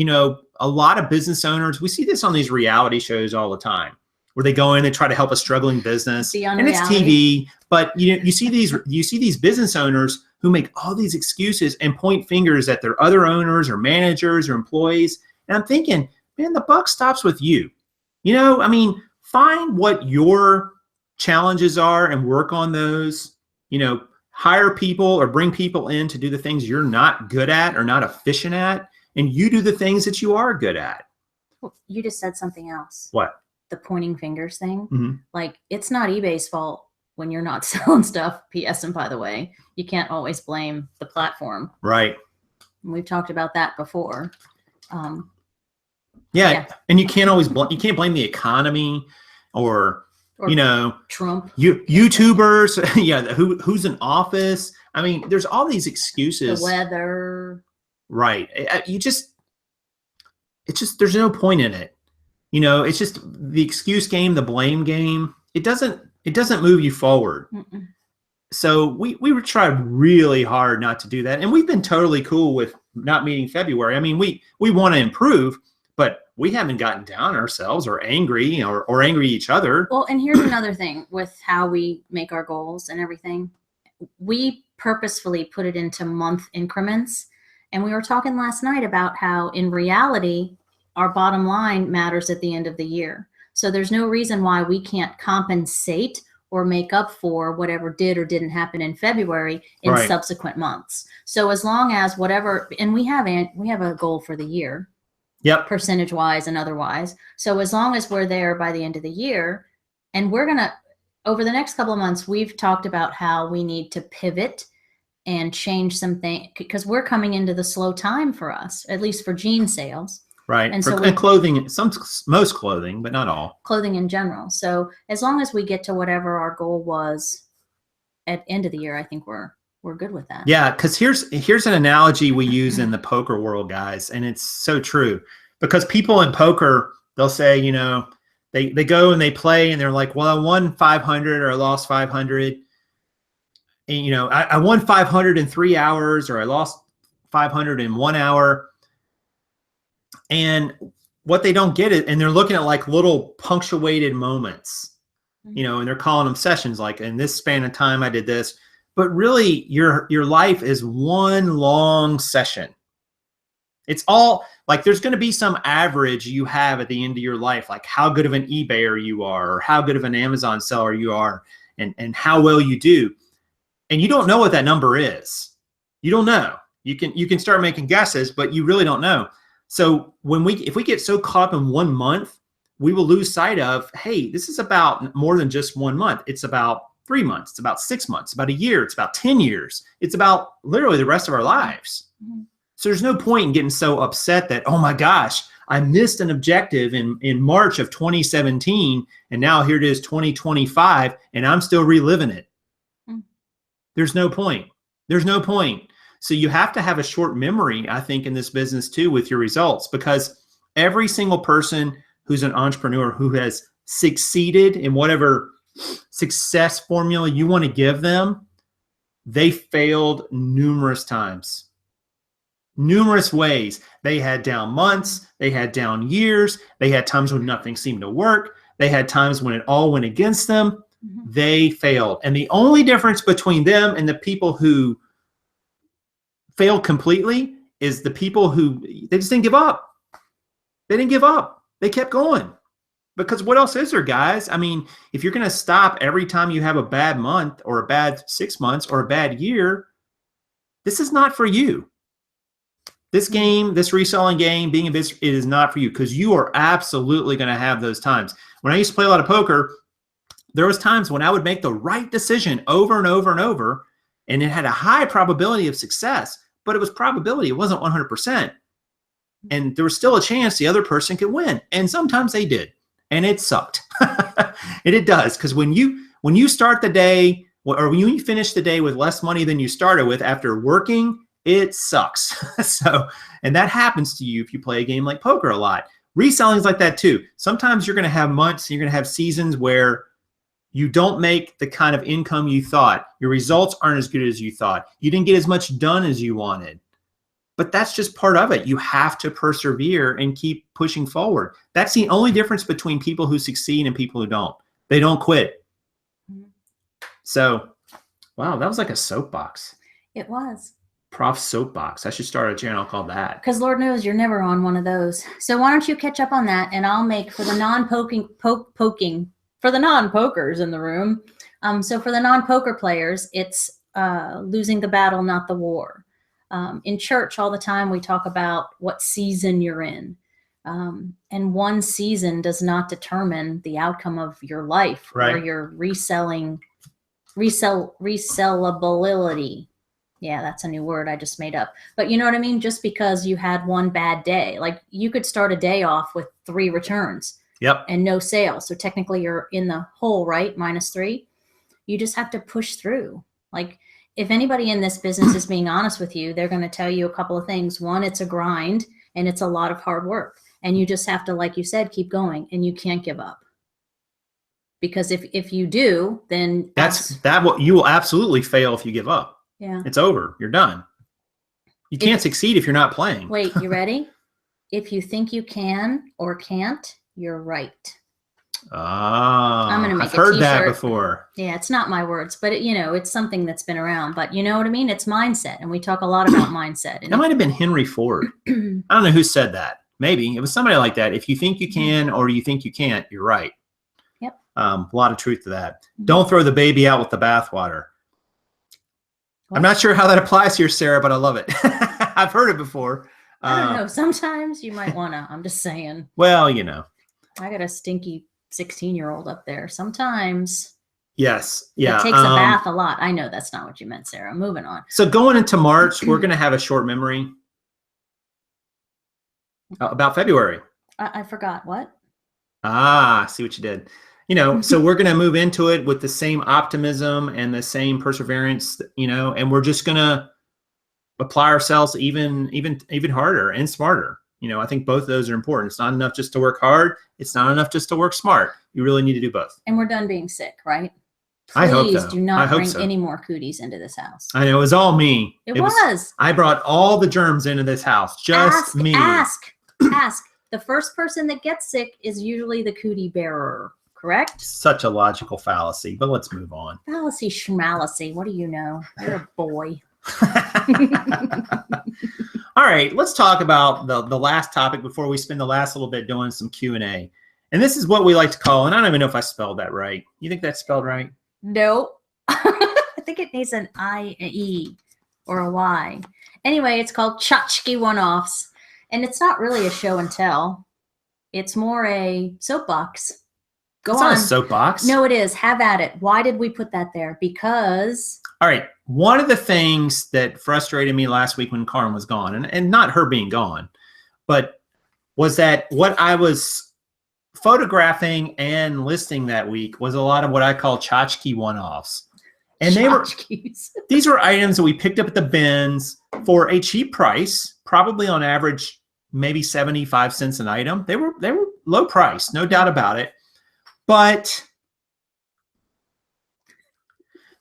S2: a lot of business owners, we see this on these reality shows all the time, where they go in and try to help a struggling business, and it's TV. But you see these business owners who make all these excuses and point fingers at their other owners or managers or employees, and I'm thinking, man, the buck stops with you. Find what your challenges are and work on those. Hire people or bring people in to do the things you're not good at or not efficient at, and you do the things that you are good at.
S1: Well, you just said something else.
S2: What?
S1: The pointing fingers thing. Like, it's not eBay's fault when you're not selling stuff. P.S. And by the way, you can't always blame the platform.
S2: Right.
S1: We've talked about that before.
S2: Yeah. And you can't always you can't blame the economy or
S1: Trump,
S2: YouTubers, who's in office. I mean, there's all these excuses.
S1: The weather.
S2: Right. There's no point in it. It's just the excuse game, the blame game. It doesn't move you forward. So we would try really hard not to do that. And we've been totally cool with not meeting February. I mean, we want to improve, but we haven't gotten down ourselves or angry or angry at each other.
S1: Well, and here's another thing with how we make our goals and everything. We purposefully put it into month increments. And we were talking last night about how in reality, our bottom line matters at the end of the year. So there's no reason why we can't compensate or make up for whatever did or didn't happen in February in subsequent months. So as long as whatever, and we have a goal for the year.
S2: Yep.
S1: Percentage wise and otherwise. So as long as we're there by the end of the year, and we're going to, over the next couple of months, we've talked about how we need to pivot and change something, because we're coming into the slow time for us, at least for jean sales.
S2: Right. And clothing, most clothing, but not all.
S1: Clothing in general. So as long as we get to whatever our goal was at end of the year, I think we're good with that.
S2: Yeah, because here's an analogy we use in the poker world, guys, and it's so true. Because people in poker, they'll say, they go and they play and they're like, well, I won 500 or I lost 500. And, I won 500 in 3 hours, or I lost 500 in 1 hour. And what they don't get it, and they're looking at like little punctuated moments. you know, and they're calling them sessions, like in this span of time I did this. But really your life is one long session. It's all like there's going to be some average you have at the end of your life, like how good of an eBayer you are, or how good of an Amazon seller you are, and how well you do. And you don't know what that number is. You don't know. You can start making guesses, but you really don't know. So if we get so caught up in 1 month, we will lose sight of, hey, this is about more than just 1 month. It's about 3 months. It's about 6 months. It's about a year. It's about 10 years. It's about literally the rest of our lives.
S1: Mm-hmm.
S2: So there's no point in getting so upset that, oh my gosh, I missed an objective in March of 2017, and now here it is 2025, and I'm still reliving it. Mm. There's no point. There's no point. So you have to have a short memory, I think, in this business too with your results, because every single person who's an entrepreneur who has succeeded in whatever success formula you want to give them, they failed numerous times. Numerous ways. They had down months, they had down years, they had times when nothing seemed to work, they had times when it all went against them. Mm-hmm. They failed. And the only difference between them and the people who failed completely is the people who, they just didn't give up. They didn't give up. They kept going. Because what else is there, guys? I mean, if you're going to stop every time you have a bad month or a bad 6 months or a bad year, this is not for you. This game, this reselling game, being a business, it is not for you, because you are absolutely going to have those times. When I used to play a lot of poker, there was times when I would make the right decision over and over and over, and it had a high probability of success, but it was probability. It wasn't 100%. And there was still a chance the other person could win. And sometimes they did. And it sucked. And it does. Because when you start the day, or when you finish the day with less money than you started with after working, it sucks. So, and that happens to you if you play a game like poker a lot. Reselling is like that too. Sometimes you're going to have months, you're going to have seasons where you don't make the kind of income you thought. Your results aren't as good as you thought. You didn't get as much done as you wanted. But that's just part of it. You have to persevere and keep pushing forward. That's the only difference between people who succeed and people who don't. They don't quit. So, wow, that was like a soapbox.
S1: It was.
S2: Prof Soapbox. I should start a channel called that.
S1: Because Lord knows you're never on one of those. So why don't you catch up on that, and I'll make for the for the non-pokers in the room. So for the non-poker players, it's losing the battle, not the war. In church all the time, we talk about what season you're in. And one season does not determine the outcome of your life, right, or your resellability. Yeah, that's a new word I just made up. But you know what I mean? Just because you had one bad day, like you could start a day off with 3 returns.
S2: Yep.
S1: And no sales. So technically you're in the hole, right? -3. You just have to push through. Like if anybody in this business is being honest with you, they're going to tell you a couple of things. One, it's a grind and it's a lot of hard work. And you just have to, like you said, keep going, and you can't give up. Because if you do, then you will absolutely fail if you give up. Yeah. It's over. You're done. You can't succeed if you're not playing. Wait, you ready? If you think you can or can't, you're right. I'm gonna make
S2: I've heard that before.
S1: Yeah, it's not my words, but it's something that's been around. But you know what I mean? It's mindset, and we talk a lot about mindset.
S2: That might have been Henry Ford. I don't know who said that. Maybe it was somebody like that. If you think you can or you think you can't, you're right.
S1: Yep.
S2: A lot of truth to that. Don't throw the baby out with the bathwater. I'm not sure how that applies here, Sarah, but I love it. I've heard it before.
S1: I don't know. Sometimes you might want to. I'm just saying.
S2: Well,
S1: I got a stinky 16-year-old up there. Sometimes.
S2: Yes. Yeah.
S1: It takes a bath a lot. I know that's not what you meant, Sarah. Moving on.
S2: So going into March, we're going to have a short memory about February.
S1: I forgot. What?
S2: See what you did. So we're going to move into it with the same optimism and the same perseverance, and we're just going to apply ourselves even harder and smarter. I think both of those are important. It's not enough just to work hard. It's not enough just to work smart. You really need to do both.
S1: And we're done being sick, right?
S2: I hope so.
S1: Please do not bring any more cooties into this house.
S2: I know, it was all me.
S1: It was.
S2: I brought all the germs into this house. Just me.
S1: Ask. The first person that gets sick is usually the cootie bearer. correct?
S2: Such a logical fallacy, but let's move on.
S1: Fallacy schmalacy. What do you know? You're a boy.
S2: All right, let's talk about the last topic before we spend the last little bit doing some Q&A. And this is what we like to call, and I don't even know if I spelled that right. You think that's spelled right?
S1: Nope. I think it needs an I, an E, or a Y. Anyway, it's called Chotchki One Offs. And it's not really a show and tell. It's more a soapbox. Go
S2: It's
S1: on.
S2: not a soapbox.
S1: No, it is. Have at it. Why did we put that there? Because...
S2: All right. One of the things that frustrated me last week when Kaaren was gone, and not her being gone, but was that what I was photographing and listing that week was a lot of what I call Chotchki One Offs. And these were items that we picked up at the bins for a cheap price, probably on average, maybe 75 cents an item. They were low price, no doubt about it. But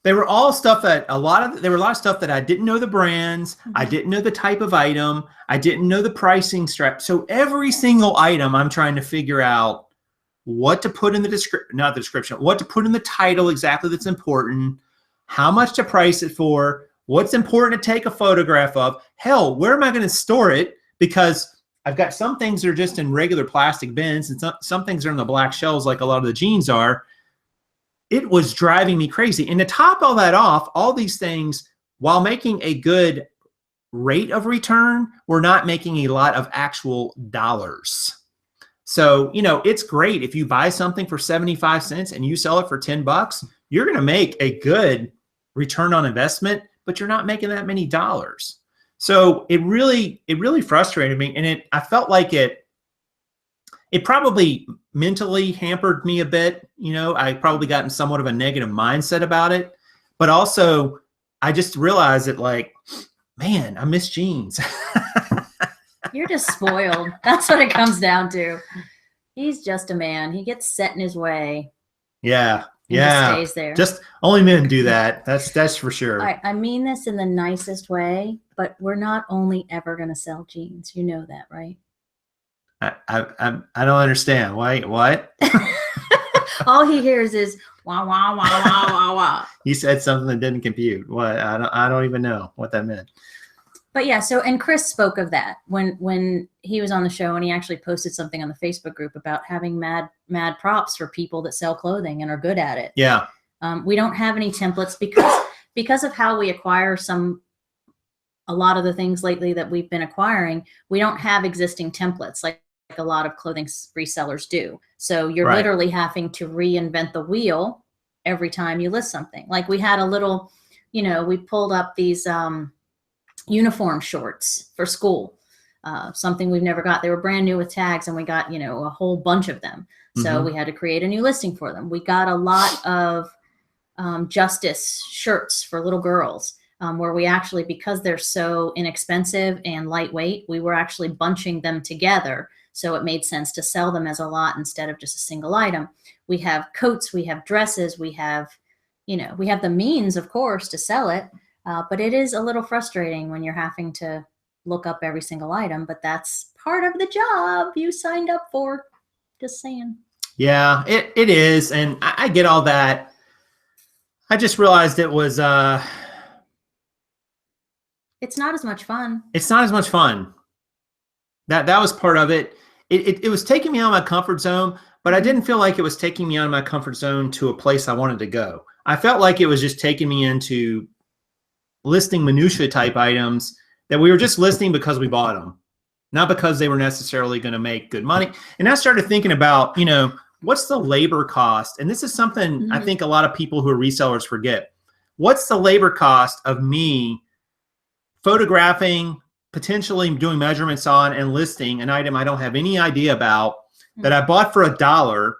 S2: they were all stuff that there were a lot of stuff that I didn't know the brands. I didn't know the type of item. I didn't know the pricing strap. So every single item I'm trying to figure out what to put in the description, what to put in the title exactly that's important, how much to price it for, what's important to take a photograph of. Hell, where am I going to store it? Because I've got some things that are just in regular plastic bins and some things are in the black shelves like a lot of the jeans are. It was driving me crazy. And to top all that off, all these things, while making a good rate of return, we're not making a lot of actual dollars. So, you know, it's great if you buy something for 75 cents and you sell it for 10 bucks, you're going to make a good return on investment, but you're not making that many dollars. So it really frustrated me. And I felt like it probably mentally hampered me a bit. You know, I probably got in somewhat of a negative mindset about it, but also I just realized that, like, man, I miss jeans.
S1: You're just spoiled. That's what it comes down to. He's just a man. He gets set in his way.
S2: Yeah.
S1: Just stays there.
S2: Just only men do that. That's for sure.
S1: I mean this in the nicest way, but we're not only ever going to sell jeans. You know that, right?
S2: I don't understand. Why? What?
S1: All he hears is wah wah wah wah wah wah.
S2: He said something that didn't compute. What? I don't even know what that meant.
S1: But yeah, so, and Chris spoke of that when he was on the show, and he actually posted something on the Facebook group about having mad props for people that sell clothing and are good at it.
S2: Yeah.
S1: We don't have any templates because of how we acquire a lot of the things lately that we've been acquiring. We don't have existing templates like a lot of clothing resellers do. So you're literally having to reinvent the wheel every time you list something. Like we had a little, you know, we pulled up these uniform shorts for school, something we've never got. They were brand new with tags, and we got, you know, a whole bunch of them. So we had to create a new listing for them. We got a lot of Justice shirts for little girls, where we actually, because they're so inexpensive and lightweight, we were actually bunching them together. So it made sense to sell them as a lot instead of just a single item. We have coats, we have dresses, we have, you know, we have the means, of course, to sell it. But it is a little frustrating when you're having to look up every single item, but that's part of the job you signed up for. Just saying. Yeah,
S2: it is. And I get all that. I just realized it was...
S1: it's not as much fun.
S2: It's not as much fun. That was part of it. It was taking me out of my comfort zone, but I didn't feel like it was taking me out of my comfort zone to a place I wanted to go. I felt like it was just taking me into listing minutia type items that we were just listing because we bought them, not because they were necessarily going to make good money. And I started thinking about, you know, what's the labor cost? And this is something I think a lot of people who are resellers forget. What's the labor cost of me photographing, potentially doing measurements on, and listing an item I don't have any idea about that I bought for $1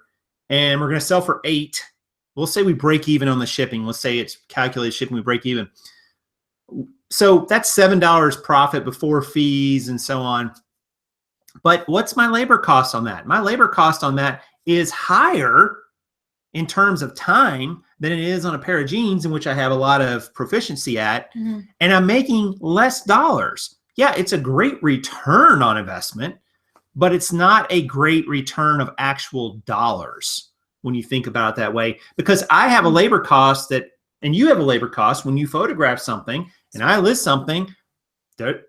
S2: and we're going to sell for $8. We'll say we break even on the shipping. Let's say it's calculated shipping, we break even. So that's $7 profit before fees and so on. But what's my labor cost on that? My labor cost on that is higher in terms of time than it is on a pair of jeans, in which I have a lot of proficiency at, and I'm making less dollars. Yeah, it's a great return on investment, but it's not a great return of actual dollars. when you think about it that way, because I have a labor cost and you have a labor cost when you photograph something and I list something.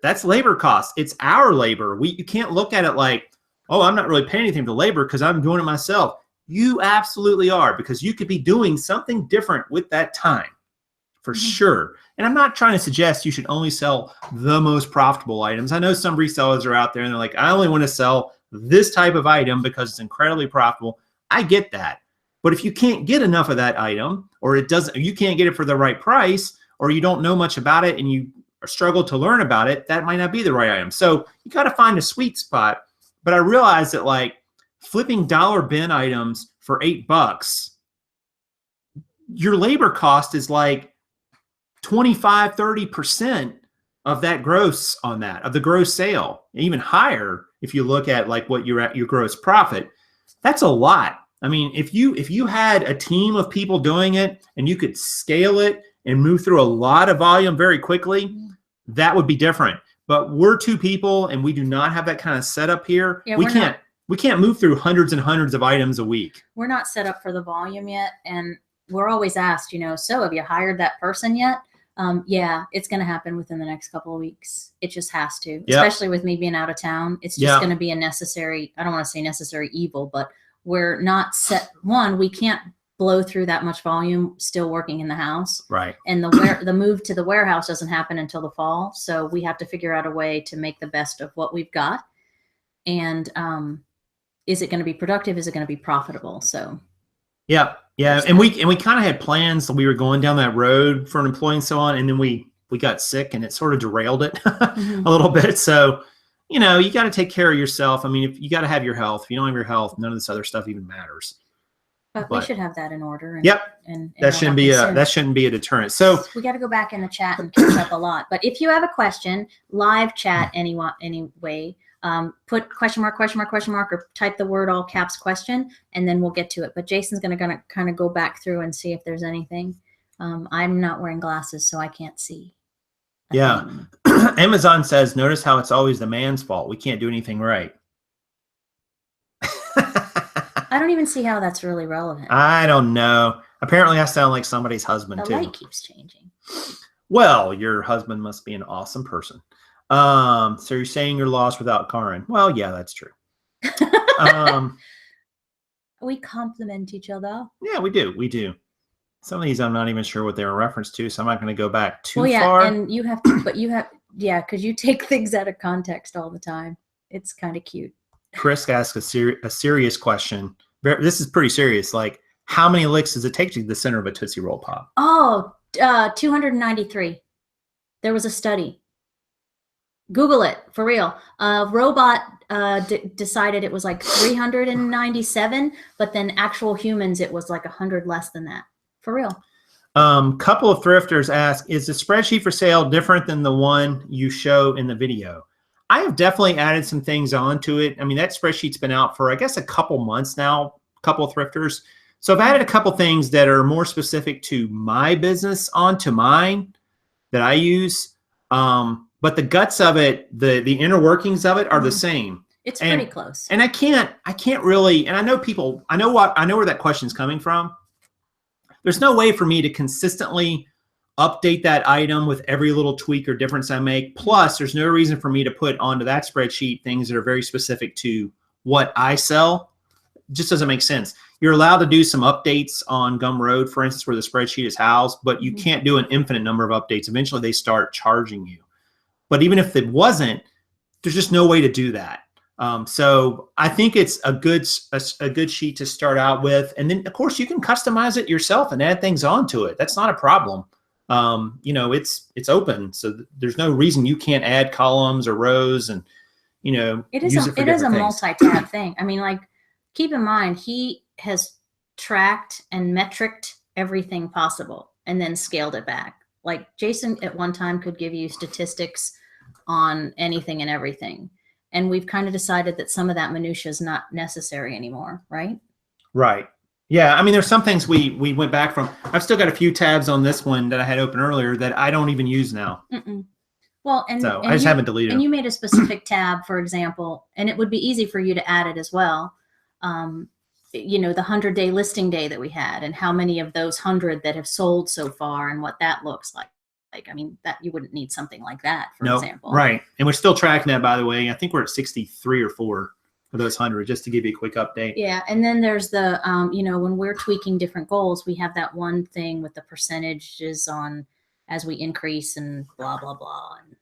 S2: That's labor cost. It's our labor. You can't look at it like, oh, I'm not really paying anything for the labor because I'm doing it myself. You absolutely are, because you could be doing something different with that time for sure. And I'm not trying to suggest you should only sell the most profitable items. I know some resellers are out there and they're like, I only want to sell this type of item because it's incredibly profitable. I get that. But if you can't get enough of that item, or you can't get it for the right price, or you don't know much about it and you struggle to learn about it, that might not be the right item. So you got to find a sweet spot. But I realized that like flipping dollar bin items for $8, your labor cost is like 25, 30% of that gross on that, of the gross sale, even higher if you look at like what you're at your gross profit. That's a lot. I mean, if you had a team of people doing it and you could scale it and move through a lot of volume very quickly, that would be different. But we're two people and we do not have that kind of setup here. Yeah, we can't move through hundreds and hundreds of items a week.
S1: We're not set up for the volume yet. And we're always asked, so have you hired that person yet? Yeah, it's going to happen within the next couple of weeks. It just has to, especially with me being out of town. It's just going to be a necessary, I don't want to say necessary evil, but we're not set. One, we can't blow through that much volume still working in the house.
S2: Right.
S1: And the move to the warehouse doesn't happen until the fall. So we have to figure out a way to make the best of what we've got. And is it going to be productive? Is it going to be profitable? So.
S2: Yeah. Yeah. And we kind of had plans that we were going down that road for an employee and so on. And then we got sick and it sort of derailed it a little bit. So, you got to take care of yourself. I mean, if you got to have your health. If you don't have your health, none of this other stuff even matters.
S1: But we should have that in order. And, and
S2: that shouldn't be a deterrent. So
S1: we got to go back in the chat and catch up a lot. But if you have a question, live chat anyway, put question mark, or type the word all caps question, and then we'll get to it. But Jason's going to kind of go back through and see if there's anything. I'm not wearing glasses, so I can't see.
S2: Yeah. Amazon says, notice how it's always the man's fault. We can't do anything right.
S1: I don't even see how that's really relevant.
S2: I don't know. Apparently I sound like somebody's husband too.
S1: The light keeps changing.
S2: Well, your husband must be an awesome person. So you're saying you're lost without Kaaren. Well, yeah, that's true.
S1: We compliment each other.
S2: Yeah, we do. We do. Some of these I'm not even sure what they're in reference to, so I'm not going to go back too
S1: far.
S2: Far.
S1: And you have to, because you take things out of context all the time. It's kind of cute.
S2: Chris asked a serious question. This is pretty serious. Like, how many licks does it take to get the center of a Tootsie Roll Pop?
S1: Oh, 293. There was a study. Google it, for real. Robot decided it was like 397, but then actual humans, it was like 100 less than that. For real.
S2: Couple of thrifters ask, is the spreadsheet for sale different than the one you show in the video? I have definitely added some things onto it. I mean, that spreadsheet's been out for, I guess, a couple months now, a couple of thrifters. So I've added a couple things that are more specific to my business onto mine that I use. But the guts of it, the inner workings of it are the same.
S1: It's pretty close.
S2: And I can't really, and I know where that question's coming from. There's no way for me to consistently update that item with every little tweak or difference I make. Plus, there's no reason for me to put onto that spreadsheet things that are very specific to what I sell. It just doesn't make sense. You're allowed to do some updates on Gumroad, for instance, where the spreadsheet is housed, but you can't do an infinite number of updates. Eventually, they start charging you. But even if it wasn't, there's just no way to do that. So I think it's a good sheet to start out with. And then, of course, you can customize it yourself and add things onto it. That's not a problem. It's open, so there's no reason you can't add columns or rows and,
S1: it is a multi-tab thing. I mean, like, keep in mind, he has tracked and metriced everything possible and then scaled it back. Like Jason at one time could give you statistics on anything and everything. And we've kind of decided that some of that minutia is not necessary anymore, right? Right.
S2: Yeah, I mean, there's some things we went back from. I've still got a few tabs on this one that I had open earlier that I don't even use now.
S1: Well,
S2: I just haven't deleted them.
S1: And you made a specific tab, for example, and it would be easy for you to add it as well. you know, the 100-day listing day that we had and how many of those 100 that have sold so far and what that looks like. I mean, that you wouldn't need something like that, for example.
S2: Right. And we're still tracking that, by the way. I think we're at 63 or 4 of those 100, just to give you a quick update.
S1: Yeah. And then there's the, you know, when we're tweaking different goals, we have that one thing with the percentages on as we increase and blah, blah, blah. And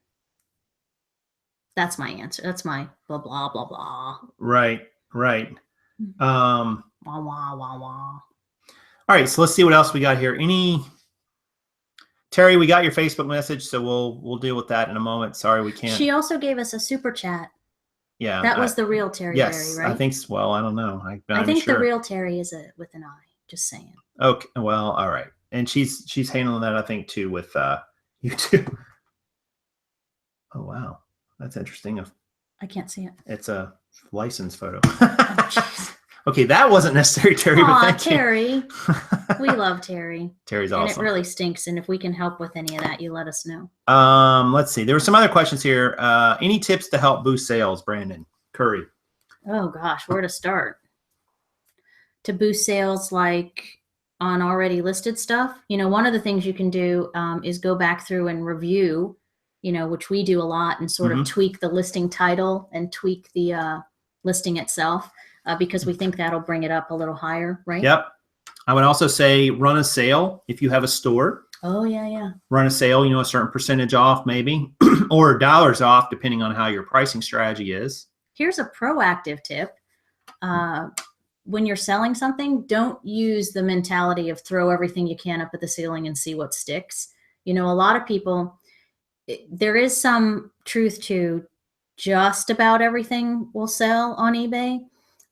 S1: that's my answer. That's my blah, blah, blah, blah.
S2: Right. Right.
S1: Wah, wah, wah, wah.
S2: All right. So let's see what else we got here. Terry, we got your Facebook message, so we'll deal with that in a moment. Sorry, we can't.
S1: She also gave us a super chat.
S2: Yeah.
S1: That was the real Terry.
S2: Yes,
S1: Terry, right?
S2: I think so. Well, I don't know.
S1: I think the real Terry is with an I. Just saying.
S2: Okay. Well, all right. And she's handling that, I think, too, with YouTube. Oh wow, that's interesting.
S1: I can't see it.
S2: It's a license photo. Oh, okay, that wasn't necessary, Terry. But thank
S1: Terry.
S2: you.
S1: We love Terry.
S2: Terry's awesome.
S1: And it really stinks. And if we can help with any of that, you let us know.
S2: Let's see. There were some other questions here. Any tips to help boost sales, Brandon Curry?
S1: Oh gosh, where to start? To boost sales, like on already listed stuff. You know, one of the things you can do is go back through and review, you know, which we do a lot, and sort of tweak the listing title and tweak the listing itself. Because we think that'll bring it up a little higher, right?
S2: Yep. I would also say run a sale if you have a store.
S1: Oh, yeah, yeah.
S2: Run a sale, you know, a certain percentage off maybe, or dollars off, depending on how your pricing strategy is.
S1: Here's a proactive tip. When you're selling something, don't use the mentality of throw everything you can up at the ceiling and see what sticks. You know, a lot of people, there is some truth to just about everything will sell on eBay.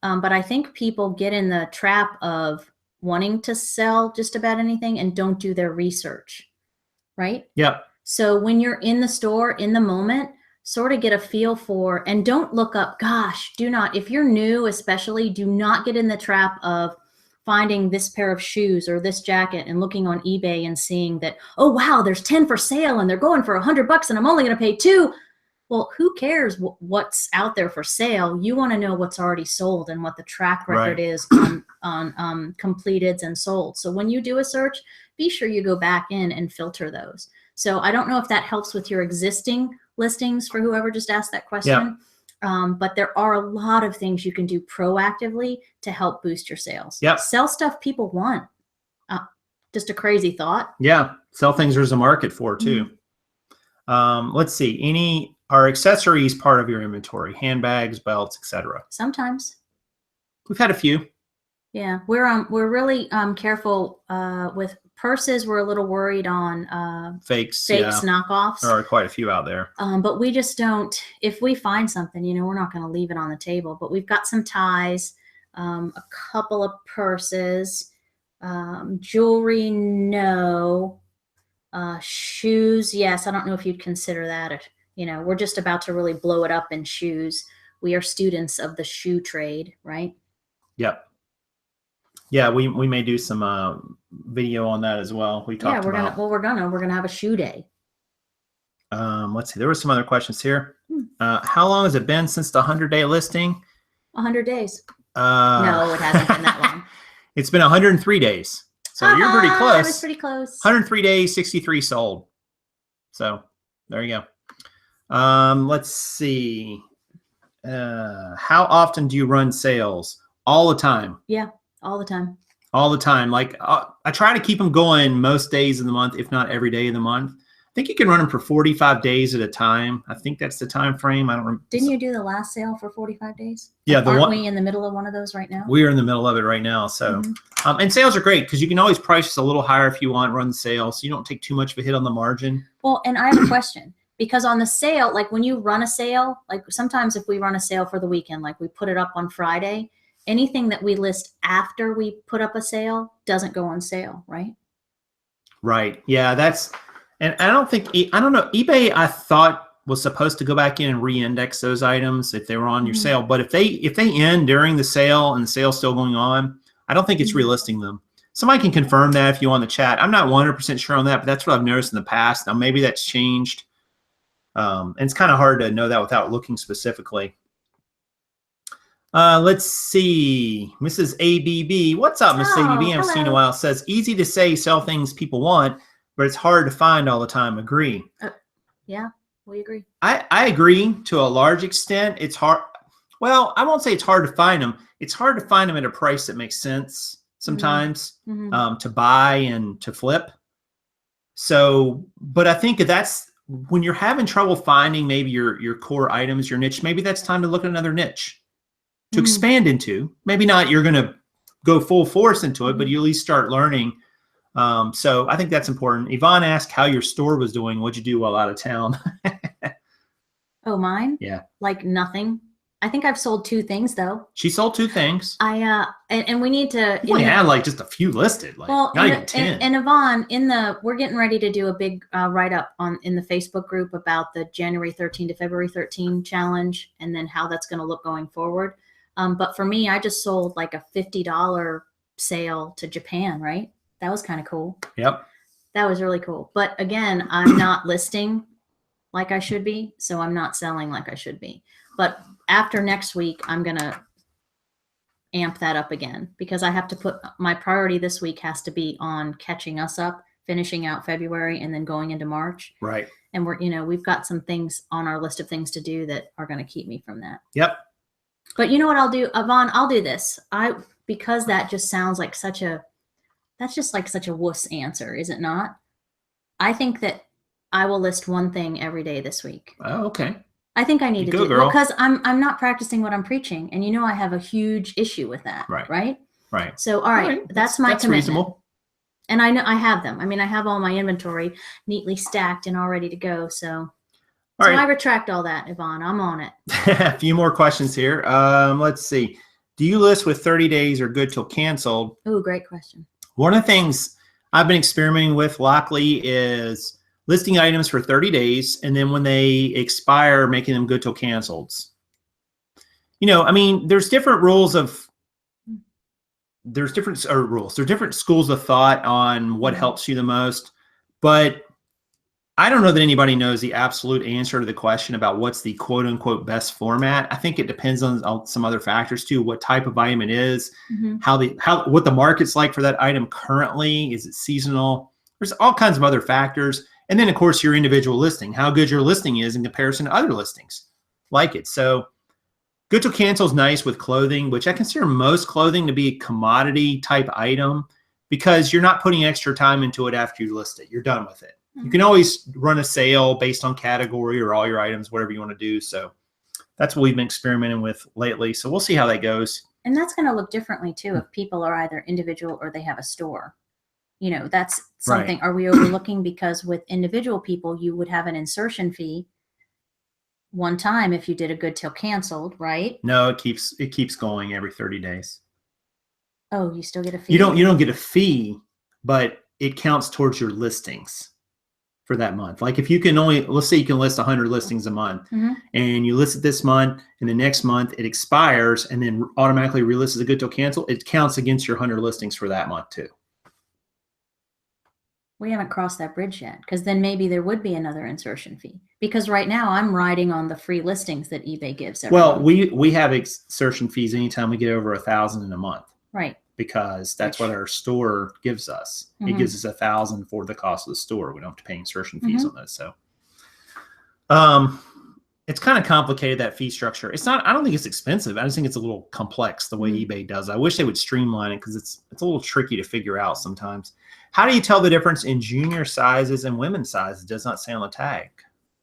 S1: But I think people get in the trap of wanting to sell just about anything and don't do their research, right?
S2: Yep.
S1: So when you're in the store, in the moment, sort of get a feel for, and don't look up, gosh, do not, if you're new especially, do not get in the trap of finding this pair of shoes or this jacket and looking on eBay and seeing that, oh, wow, there's 10 for sale and they're going for $100 and I'm only going to pay $2. Well, who cares what's out there for sale? You want to know what's already sold and what the track record is on completeds and sold. So when you do a search, be sure you go back in and filter those. So I don't know if that helps with your existing listings for whoever just asked that question. Yeah. But there are a lot of things you can do proactively to help boost your sales.
S2: Yep.
S1: Sell stuff people want. Just a crazy thought.
S2: Yeah. Sell things there's a market for too. Let's see. Are accessories part of your inventory? Handbags, belts, etc.
S1: Sometimes.
S2: We've had a few.
S1: Yeah, we're really careful with purses. We're a little worried on
S2: fakes,
S1: knockoffs.
S2: There are quite a few out there.
S1: But we just don't. If we find something, you know, we're not going to leave it on the table. But we've got some ties, a couple of purses, jewelry, no. Shoes, yes. I don't know if you'd consider that. You know, we're just about to really blow it up in shoes. We are students of the shoe trade, right?
S2: Yep. Yeah, we may do some video on that as well. We talked about.
S1: We're gonna have a shoe day.
S2: Let's see. There were some other questions here. How long has it been since the 100-day listing?
S1: 100 days. No, it hasn't been that long.
S2: It's been 103 days. So you're pretty close.
S1: I was pretty close.
S2: 103 days, 63 sold. So there you go. Let's see. How often do you run sales? All the time.
S1: Yeah, all the time.
S2: All the time. Like I try to keep them going most days of the month, if not every day of the month. I think you can run them for 45 days at a time. I think that's the time frame. I don't remember.
S1: Didn't you do the last sale for 45 days?
S2: Yeah.
S1: Aren't we in the middle of one of those right now?
S2: We are in the middle of it right now. So, and sales are great because you can always price just a little higher if you want, run the sale. So you don't take too much of a hit on the margin.
S1: Well, and I have a question. Because on the sale, like when you run a sale, like sometimes if we run a sale for the weekend, like we put it up on Friday, anything that we list after we put up a sale doesn't go on sale, right?
S2: Right. Yeah, and I don't know, eBay I thought was supposed to go back in and re-index those items if they were on your sale. But if they end during the sale and the sale's still going on, I don't think it's relisting them. Somebody can confirm that if you want the chat. I'm not 100% sure on that, but that's what I've noticed in the past. Now maybe that's changed. And it's kind of hard to know that without looking specifically. Let's see. Mrs. ABB. What's up, Mrs. ABB? I've seen a while. Says, easy to say sell things people want, but it's hard to find all the time. Agree.
S1: Yeah, we agree.
S2: I agree to a large extent. It's hard. Well, I won't say it's hard to find them. It's hard to find them at a price that makes sense sometimes to buy and to flip. So, but I think that's when you're having trouble finding maybe your core items, your niche, maybe that's time to look at another niche to expand into. Maybe not you're going to go full force into it, but you at least start learning. So I think that's important. Yvonne asked how your store was doing. What'd you do while out of town?
S1: Oh, mine?
S2: Yeah.
S1: Like nothing. I think I've sold 2 things though.
S2: She sold 2 things.
S1: And we need to.
S2: We had like just a few listed, like
S1: well,
S2: not even 10.
S1: And Yvonne, we're getting ready to do a big write up in the Facebook group about the January 13 to February 13 challenge, and then how that's going to look going forward. But for me, I just sold like a $50 sale to Japan, right? That was kind of cool.
S2: Yep.
S1: That was really cool. But again, I'm not listing like I should be, so I'm not selling like I should be. But after next week, I'm going to amp that up again, because I have to put my priority this week has to be on catching us up, finishing out February, and then going into March.
S2: Right.
S1: And we've got some things on our list of things to do that are going to keep me from that.
S2: Yep.
S1: But you know what I'll do, Yvonne? I'll do this. Because that just sounds like that's just like such a wuss answer, is it not? I think that I will list 1 thing every day this week.
S2: Oh, okay.
S1: I think I need to do
S2: girl.
S1: because I'm not practicing what I'm preaching, and I have a huge issue with that.
S2: Right. Right.
S1: So all right, that's my commitment.
S2: Reasonable.
S1: And I know I have them. I mean, I have all my inventory neatly stacked and all ready to go. So I retract all that, Yvonne. I'm on it.
S2: A few more questions here. Let's see. Do you list with 30 days or good till canceled?
S1: Oh, great question.
S2: One of the things I've been experimenting with, luckily, is listing items for 30 days, and then when they expire, making them good till canceled. I mean, there's different there's different schools of thought on what helps you the most, but I don't know that anybody knows the absolute answer to the question about what's the quote unquote best format. I think it depends on some other factors too, what type of item it is, what the market's like for that item currently, is it seasonal? There's all kinds of other factors. And then of course your individual listing, how good your listing is in comparison to other listings like it. So good to cancel is nice with clothing, which I consider most clothing to be a commodity type item because you're not putting extra time into it after you list it. You're done with it. You can always run a sale based on category or all your items, whatever you want to do. So that's what we've been experimenting with lately. So we'll see how that goes.
S1: And that's going to look differently too if people are either individual or they have a store. That's something. Right. Are we overlooking? Because with individual people, you would have an insertion fee one time if you did a good till canceled, right?
S2: No, it keeps going every 30 days.
S1: Oh, you still get a fee?
S2: You don't get a fee, but it counts towards your listings for that month. Like if you can let's say you can list 100 listings a month and you list it this month and the next month it expires and then automatically relists as a good till cancel, it counts against your 100 listings for that month too.
S1: We haven't crossed that bridge yet, because then maybe there would be another insertion fee. Because right now I'm riding on the free listings that eBay gives everyone.
S2: Well, we have insertion fees anytime we get over 1,000 in a month.
S1: Right.
S2: Because that's what our store gives us. It gives us 1,000 for the cost of the store. We don't have to pay insertion fees on those. So it's kind of complicated, that fee structure. It's not, I don't think it's expensive. I just think it's a little complex the way eBay does. I wish they would streamline it because it's a little tricky to figure out sometimes. How do you tell the difference in junior sizes and women's sizes? It does not say on the tag.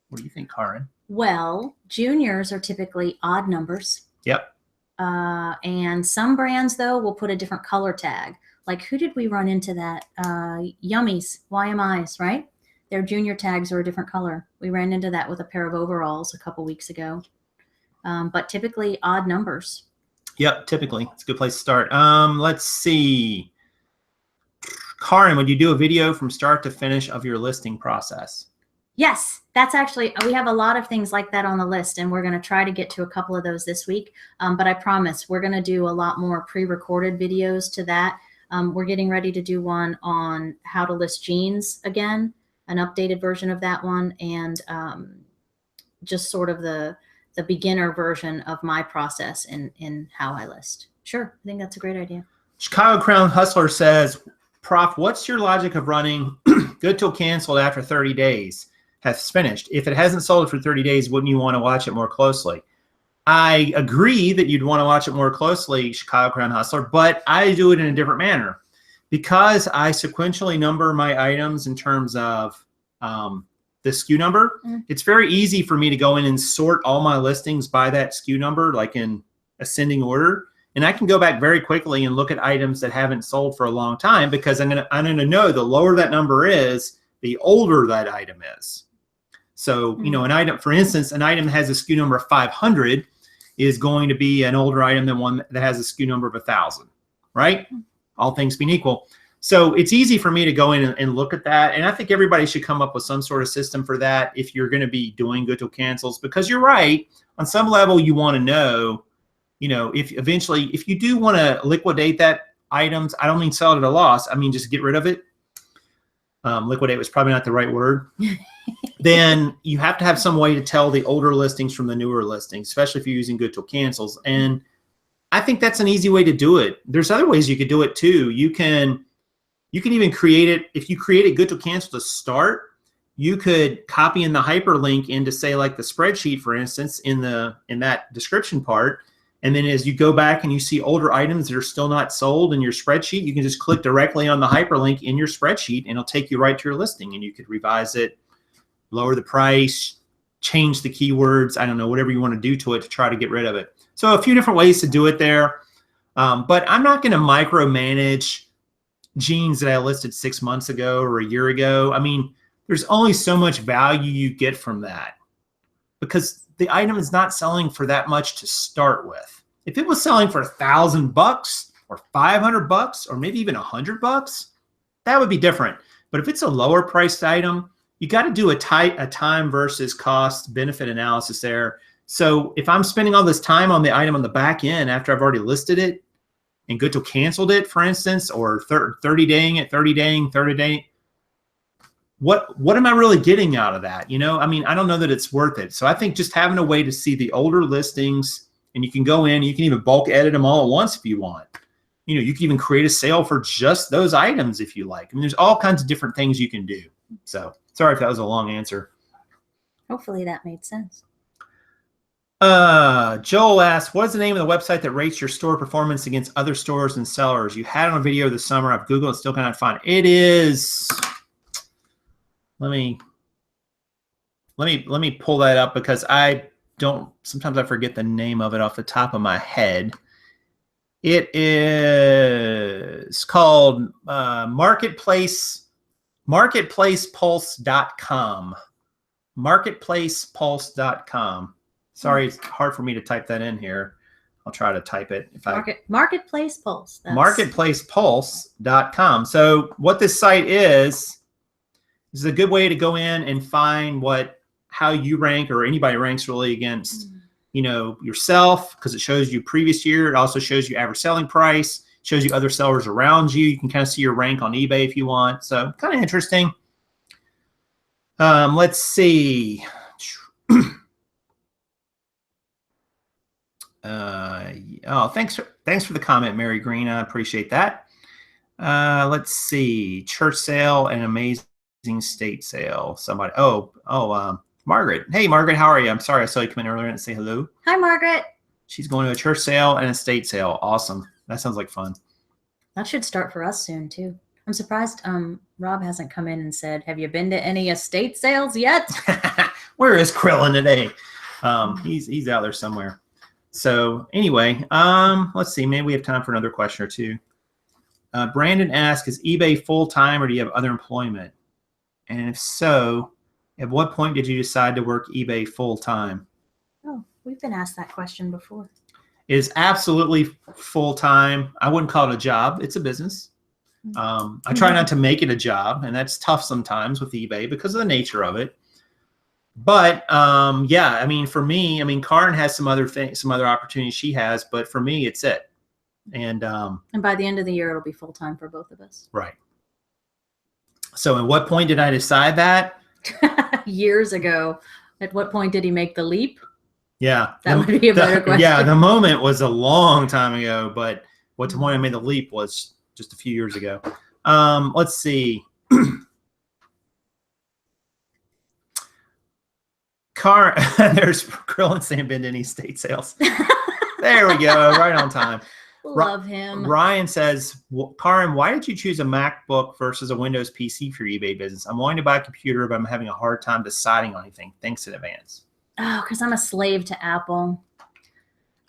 S2: What do you think, Kaaren? Well,
S1: juniors are typically odd numbers.
S2: Yep.
S1: And some brands, though, will put a different color tag. Like, who did we run into that? Yummies, YMIs, right? Their junior tags are a different color. We ran into that with a pair of overalls a couple weeks ago. But typically odd numbers.
S2: Yep, typically. It's a good place to start. Let's see. Kaaren, would you do a video from start to finish of your listing process?
S1: Yes, that's actually, we have a lot of things like that on the list, and we're going to try to get to a couple of those this week. But I promise we're going to do a lot more pre-recorded videos to that. We're getting ready to do one on how to list jeans again, an updated version of that one, and just sort of the the beginner version of my process in how I list. Sure, I think that's a great idea.
S2: Chicago Crown Hustler says, Prof, what's your logic of running good till canceled after 30 days has finished? If it hasn't sold for 30 days, wouldn't you want to watch it more closely? I agree that you'd want to watch it more closely, Chicago Crown Hustler, but I do it in a different manner. Because I sequentially number my items in terms of the SKU number, it's very easy for me to go in and sort all my listings by that SKU number, like in ascending order. And I can go back very quickly and look at items that haven't sold for a long time, because I'm gonna know the lower that number is, the older that item is. So, you know, an item, for instance, an item that has a SKU number of 500 is going to be an older item than one that has a SKU number of 1,000, right? All things being equal. So it's easy for me to go in and look at that. And I think everybody should come up with some sort of system for that if you're going to be doing good till cancels, because you're right. On some level, you want to know, you know, if eventually, if you do want to liquidate that items, I don't mean sell it at a loss. I mean, just get rid of it. Liquidate was probably not the right word. Then you have to have some way to tell the older listings from the newer listings, especially if you're using good till cancels. And I think that's an easy way to do it. There's other ways you could do it too. You can even create it. If you create a good till cancel to start, you could copy in the hyperlink into, say, like the spreadsheet, for instance, in that description part. And then as you go back and you see older items that are still not sold in your spreadsheet, you can just click directly on the hyperlink in your spreadsheet and it'll take you right to your listing, and you could revise it, lower the price, change the keywords, I don't know, whatever you want to do to it to try to get rid of it. So a few different ways to do it there. But I'm not going to micromanage jeans that I listed 6 months ago or a year ago. I mean, there's only so much value you get from that, because the item is not selling for that much to start with. If it was selling for $1,000 or $500 or maybe even $100, that would be different. But if it's a lower priced item, you got to do a time versus cost benefit analysis there. So if I'm spending all this time on the item on the back end after I've already listed it and good till canceled it, for instance, or 30-daying it, 30-daying, what am I really getting out of that? You know, I mean, I don't know that it's worth it. So I think just having a way to see the older listings, and you can go in, you can even bulk edit them all at once if you want. You know, you can even create a sale for just those items if you like. I mean, there's all kinds of different things you can do. So sorry if that was a long answer.
S1: Hopefully that made sense.
S2: Joel asked, what is the name of the website that rates your store performance against other stores and sellers? You had it on a video this summer. I've Googled it, still cannot find it. It is, let me pull that up, because sometimes I forget the name of it off the top of my head. It is called marketplacepulse.com. Marketplacepulse.com. Sorry, it's hard for me to type that in here. I'll try to type it.
S1: Marketplace Pulse.
S2: Marketplacepulse.com. So what this site is a good way to go in and find how you rank, or anybody ranks really, against you know, yourself, because it shows you previous year. It also shows you average selling price, shows you other sellers around you. You can kind of see your rank on eBay if you want. So kind of interesting. Let's see. Thanks for the comment, Mary Green. I appreciate that. Let's see. Church sale and amazing state sale. Somebody. Margaret. Hey, Margaret, how are you? I'm sorry I saw you come in earlier and say hello.
S1: Hi, Margaret.
S2: She's going to a church sale and a state sale. Awesome. That sounds like fun.
S1: That should start for us soon too. I'm surprised Rob hasn't come in and said, have you been to any estate sales yet?
S2: Where is Krillin today? He's out there somewhere. So anyway, let's see. Maybe we have time for another question or two. Brandon asked, is eBay full-time or do you have other employment? And if so, at what point did you decide to work eBay full-time?
S1: Oh, we've been asked that question before.
S2: It is absolutely full-time. I wouldn't call it a job. It's a business. I try not to make it a job, and that's tough sometimes with eBay because of the nature of it. But yeah, I mean, for me, I mean, Kaaren has some other opportunities she has, but for me, it's it. And
S1: by the end of the year, it'll be full-time for both of us.
S2: Right. So at what point did I decide that?
S1: Years ago. At what point did he make the leap?
S2: Yeah.
S1: That would be a better question.
S2: Yeah, the moment was a long time ago, but what's the point I made the leap was just a few years ago. Let's see. There's Krill and Sam Bend any state sales. There we go, right on time.
S1: Love him.
S2: Ryan says, Kaaren, why did you choose a MacBook versus a Windows PC for your eBay business? I'm wanting to buy a computer, but I'm having a hard time deciding on anything. Thanks in advance.
S1: Oh, because I'm a slave to Apple.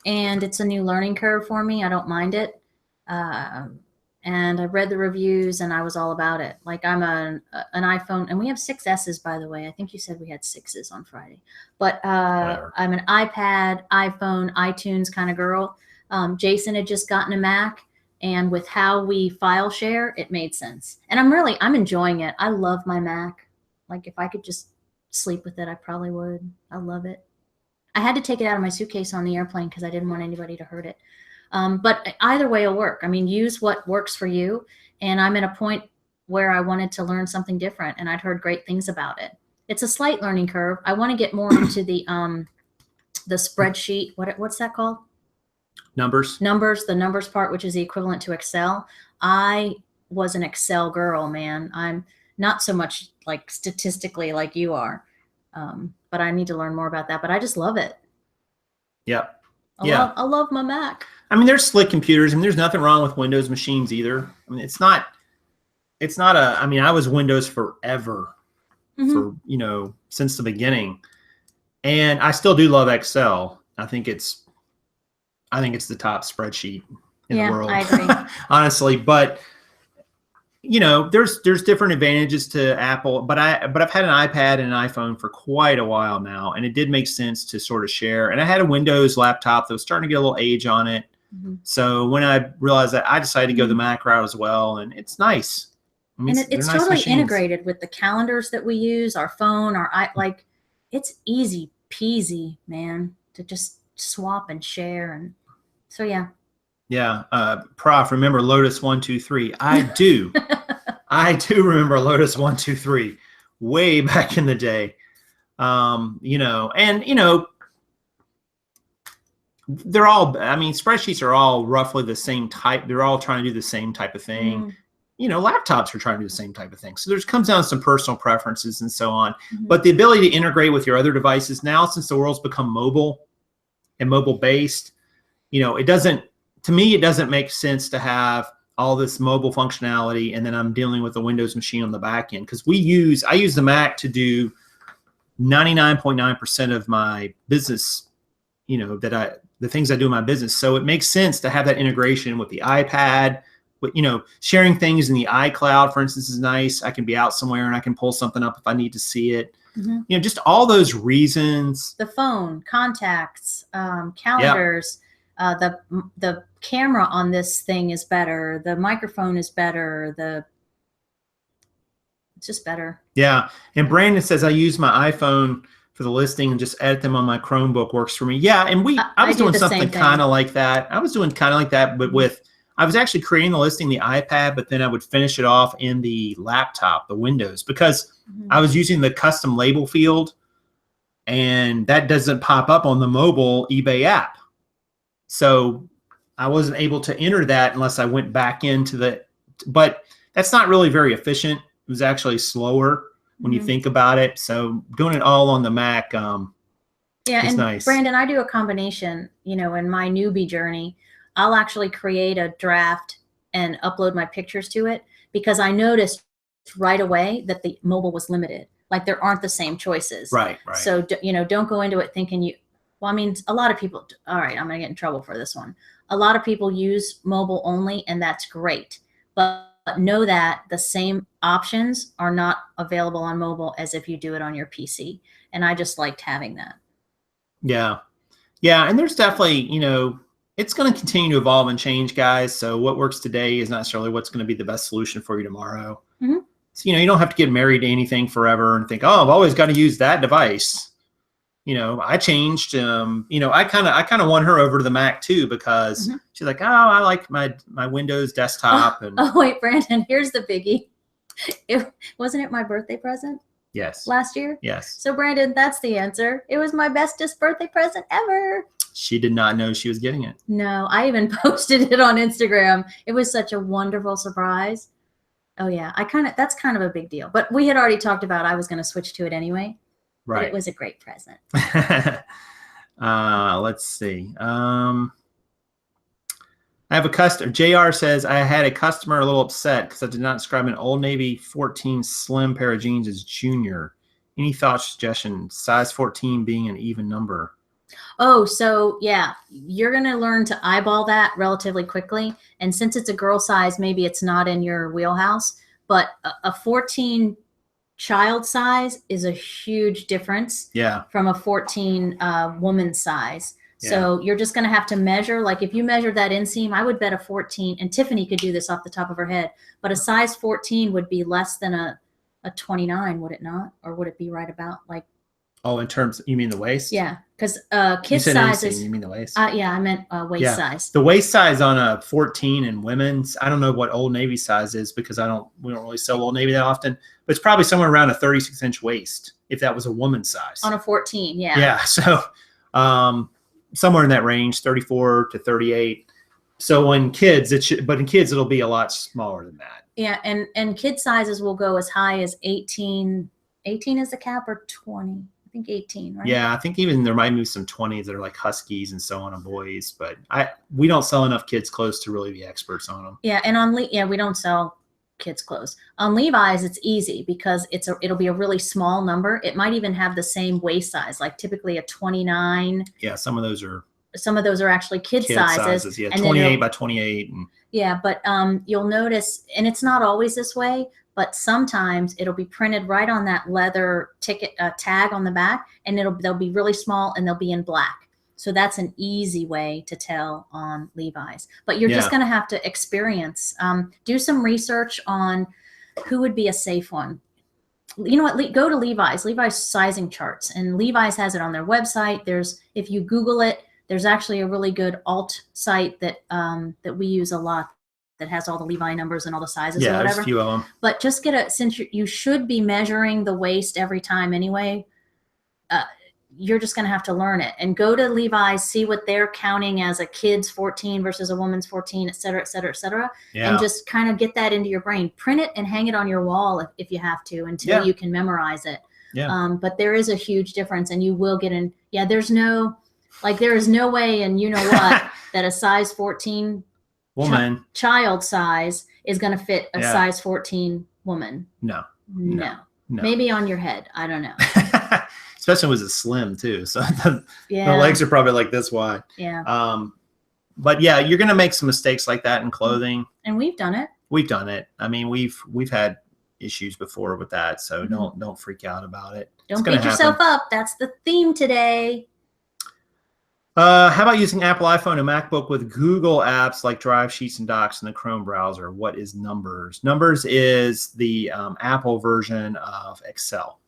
S1: And it's a new learning curve for me. I don't mind it. And I read the reviews and I was all about it. Like I'm an iPhone, and we have 6S's, by the way. I think you said we had 6s on Friday. But I'm an iPad, iPhone, iTunes kind of girl. Jason had just gotten a Mac, and with how we file share, it made sense. And I'm enjoying it. I love my Mac. Like if I could just sleep with it, I probably would. I love it. I had to take it out of my suitcase on the airplane because I didn't want anybody to hurt it. But either way will work. I mean, use what works for you. And I'm at a point where I wanted to learn something different, and I'd heard great things about it. It's a slight learning curve. I want to get more into the spreadsheet. What's that called?
S2: Numbers.
S1: The numbers part, which is the equivalent to Excel. I was an Excel girl, man. I'm not so much like statistically like you are, but I need to learn more about that. But I just love it.
S2: Yep.
S1: I love my Mac.
S2: I mean, there's slick computers, and there's nothing wrong with Windows machines either. I mean, it's not I mean, I was Windows forever, for, since the beginning, and I still do love Excel. I think it's the top spreadsheet in the world. I agree. Honestly, but there's different advantages to Apple, but I've had an iPad and an iPhone for quite a while now, and it did make sense to sort of share. And I had a Windows laptop that was starting to get a little age on it. So when I realized that, I decided to go the Mac route as well, and it's nice. I mean, and
S1: it's totally integrated with the calendars that we use, our phone, like it's easy peasy, man, to just swap and share. And so, yeah.
S2: Yeah. Prof, remember Lotus 123? I do. I do remember Lotus 123 way back in the day. They're all, I mean, spreadsheets are all roughly the same type. They're all trying to do the same type of thing. Laptops are trying to do the same type of thing. So there's comes down to some personal preferences and so on. But the ability to integrate with your other devices now, since the world's become mobile and mobile based, to me, it doesn't make sense to have all this mobile functionality and then I'm dealing with a Windows machine on the back end. Because I use the Mac to do 99.9% of my business, the things I do in my business. So it makes sense to have that integration with the iPad. But, sharing things in the iCloud, for instance, is nice. I can be out somewhere and I can pull something up if I need to see it. Just all those reasons.
S1: The phone, contacts, calendars. The camera on this thing is better. The microphone is better. It's just better. Yeah.
S2: And Brandon says, I use my iPhone for the listing and just edit them on my Chromebook. Works for me. Yeah. And I was doing something kind of like that. But I was actually creating the listing, the iPad, but then I would finish it off in the laptop, the Windows, because I was using the custom label field, and that doesn't pop up on the mobile eBay app. So I wasn't able to enter that unless I went back into but that's not really very efficient. It was actually slower when you think about it. So doing it all on the Mac is nice.
S1: Brandon, I do a combination, in my newbie journey. I'll actually create a draft and upload my pictures to it because I noticed right away that the mobile was limited. Like there aren't the same choices.
S2: Right.
S1: So, don't go into it thinking a lot of people, all right, I'm going to get in trouble for this one. A lot of people use mobile only, and that's great. But know that the same options are not available on mobile as if you do it on your PC. And I just liked having that. Yeah.
S2: Yeah. And there's definitely, it's going to continue to evolve and change, guys. So what works today is not necessarily what's going to be the best solution for you tomorrow. So, you don't have to get married to anything forever and think, oh, I've always got to use that device. I changed, I kind of won her over to the Mac too, because she's like, oh, I like my Windows desktop. And
S1: oh, wait, Brandon, here's the biggie. Wasn't it my birthday present?
S2: Yes.
S1: last year?
S2: Yes.
S1: So Brandon, that's the answer. It was my bestest birthday present ever.
S2: She did not know she was getting it.
S1: No, I even posted it on Instagram. It was such a wonderful surprise. Oh yeah, that's kind of a big deal. But we had already talked about I was going to switch to it anyway.
S2: Right.
S1: But it was a great present.
S2: Let's see. I have a customer. JR says, I had a customer a little upset because I did not describe an Old Navy 14 slim pair of jeans as junior. Any thoughts, suggestions? Size 14 being an even number.
S1: Oh, so yeah, you're going to learn to eyeball that relatively quickly. And since it's a girl size, maybe it's not in your wheelhouse, but a 14 child size is a huge difference from a 14 woman size. So you're just going to have to measure, like if you measure that inseam, I would bet a 14, and Tiffany could do this off the top of her head, but a size 14 would be less than a 29, would it not? Or would it be right about like?
S2: Oh, in terms, you mean the waist?
S1: Yeah, because kids sizes.
S2: You mean the waist?
S1: Yeah, I meant waist size.
S2: The waist size on a 14 in women's, I don't know what Old Navy size is because we don't really sell Old Navy that often, but it's probably somewhere around a 36-inch waist if that was a woman's size.
S1: On a 14, yeah.
S2: Yeah, so somewhere in that range, 34 to 38. So in kids, it'll be a lot smaller than that.
S1: Yeah, and kid sizes will go as high as 18. 18 is the cap, or 20? I think 18, right?
S2: Yeah, I think even there might be some 20s that are like Huskies and so on boys, but we don't sell enough kids clothes to really be experts on them.
S1: Yeah, and we don't sell kids clothes. On Levi's, it's easy because it'll be a really small number. It might even have the same waist size, like typically a 29.
S2: Yeah, some of those are
S1: actually kid sizes.
S2: Yeah, 28 by 28.
S1: Yeah, but you'll notice, and it's not always this way, but sometimes it'll be printed right on that leather ticket tag on the back, and they'll be really small and they'll be in black. So that's an easy way to tell on Levi's. But you're just going to have to experience, do some research on who would be a safe one. You know what? Go to Levi's sizing charts, and Levi's has it on their website. If you Google it, there's actually a really good alt site that we use a lot that has all the Levi numbers and all the sizes or whatever.
S2: There's a few of them.
S1: But just since you should be measuring the waist every time anyway, you're just going to have to learn it. And go to Levi's, see what they're counting as a kid's 14 versus a woman's 14, et cetera, et cetera, et cetera. Yeah. And just kind of get that into your brain. Print it and hang it on your wall if you have to until you can memorize it. Yeah. But there is a huge difference, and you will get in. Yeah, there is no way, and you know what, that a size 14 woman child size is going to fit a size 14 woman. No. Maybe on your head. I don't know.
S2: Especially when it's slim too. So the legs are probably like this wide.
S1: Yeah.
S2: But yeah, you're going to make some mistakes like that in clothing.
S1: And we've done it.
S2: I mean, we've had issues before with that. So don't freak out about it.
S1: Don't beat yourself up. That's the theme today.
S2: How about using Apple iPhone and MacBook with Google apps like Drive, Sheets, and Docs in the Chrome browser? What is Numbers? Numbers is the Apple version of Excel.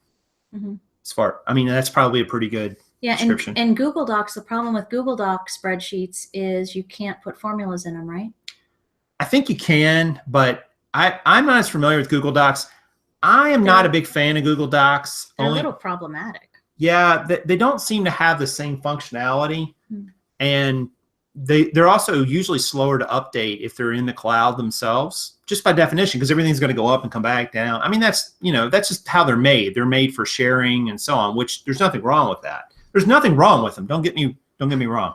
S2: That's probably a pretty good description.
S1: And Google Docs, the problem with Google Docs spreadsheets is you can't put formulas in them, right?
S2: I think you can, but I'm not as familiar with Google Docs. I am not a big fan of Google Docs.
S1: They're a little problematic.
S2: Yeah, they don't seem to have the same functionality, and they're also usually slower to update if they're in the cloud themselves, just by definition, because everything's going to go up and come back down. I mean, that's just how they're made. They're made for sharing and so on, which there's nothing wrong with that. There's nothing wrong with them. Don't get me wrong,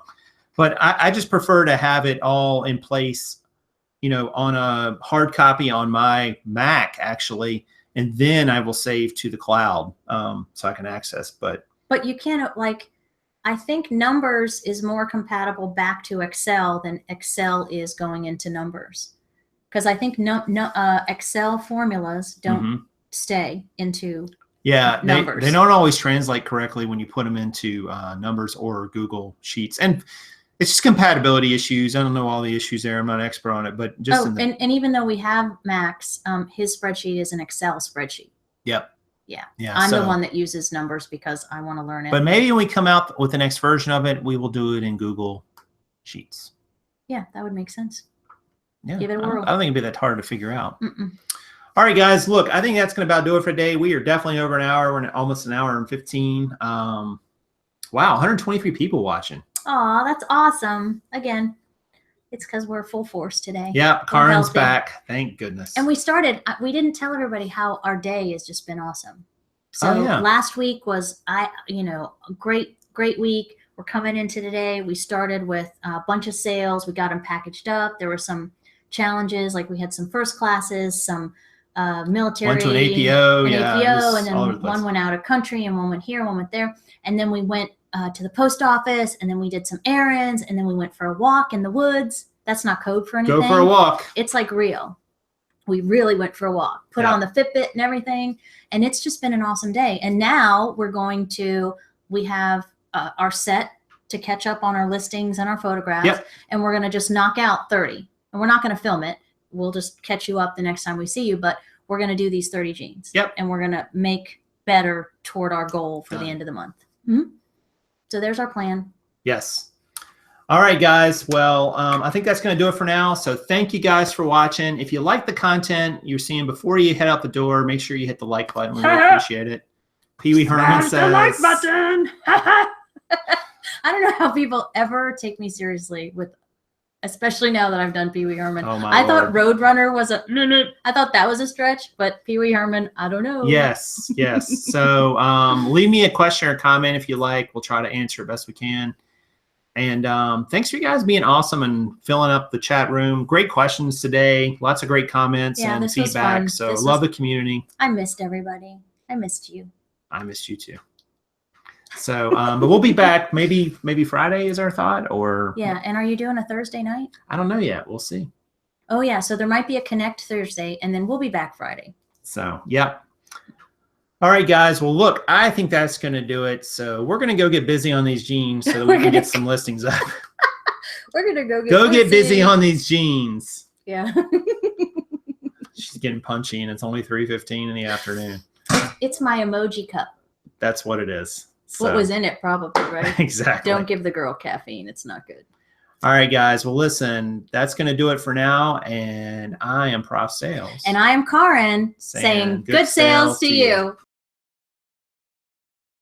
S2: but I just prefer to have it all in place, on a hard copy on my Mac actually. And then I will save to the cloud so I can access. But
S1: you can't, I think Numbers is more compatible back to Excel than Excel is going into Numbers. Because I think Excel formulas don't stay into Numbers.
S2: They don't always translate correctly when you put them into Numbers or Google Sheets. And it's just compatibility issues. I don't know all the issues there. I'm not an expert on it, but just
S1: and even though we have Macs, his spreadsheet is an Excel spreadsheet.
S2: Yep.
S1: Yeah. I'm the one that uses Numbers because I want to learn it.
S2: But maybe when we come out with the next version of it, we will do it in Google Sheets.
S1: Yeah, that would make sense.
S2: Yeah.
S1: Give it a whirl.
S2: I don't think it'd be that hard to figure out. All right, guys, look, I think that's going to about do it for today. We are definitely over an hour. We're almost an hour and 15. Wow, 123 people watching.
S1: Aw, that's awesome. Again, it's because we're full force today.
S2: Yeah, Karen's back. Thank goodness.
S1: And we didn't tell everybody how our day has just been awesome. So last week was, a great week. We're coming into today. We started with a bunch of sales. We got them packaged up. There were some challenges, like we had some first classes, some military.
S2: Went to an APO,
S1: and then one went out of country, and one went here, one went there. And then we went to the post office, and then we did some errands, and then we went for a walk in the woods. That's not code for anything.
S2: Go for a walk.
S1: It's like real. We really went for a walk, put on the Fitbit and everything, and it's just been an awesome day. And now we have our set to catch up on our listings and our photographs, and we're going to just knock out 30. And we're not going to film it. We'll just catch you up the next time we see you, but we're going to do these 30 jeans. And we're going to make better toward our goal for the end of the month. So there's our plan.
S2: Yes. All right, guys. Well, I think that's going to do it for now. So thank you guys for watching. If you like the content you're seeing before you head out the door, make sure you hit the like button. We really appreciate it. Pee Wee Herman says.
S1: The like button. I don't know how people ever take me seriously especially now that I've done Pee Wee Herman.
S2: Oh
S1: I thought Roadrunner was I thought that was a stretch, but Pee Wee Herman, I don't know.
S2: Yes. So leave me a question or comment if you like. We'll try to answer it best we can. And thanks for you guys being awesome and filling up the chat room. Great questions today. Lots of great comments and feedback. So love the community.
S1: I missed everybody. I missed you.
S2: I missed you too. So, but we'll be back. Maybe Friday is our thought, or
S1: And are you doing a Thursday night?
S2: I don't know yet. We'll see.
S1: Oh yeah, so there might be a Connect Thursday, and then we'll be back Friday.
S2: So All right, guys. Well, look, I think that's going to do it. So we're going to go get busy on these jeans so that we can get some listings up.
S1: We're going to go
S2: get busy on these jeans.
S1: Yeah.
S2: She's getting punchy, and it's only 3:15 in the afternoon.
S1: It's my emoji cup.
S2: That's what it is.
S1: What was in it, probably, right?
S2: Exactly.
S1: Don't give the girl caffeine. It's not good.
S2: All right, guys. Well, listen, that's going to do it for now. And I am Prof Sales.
S1: And I am Kaaren saying good sales to you.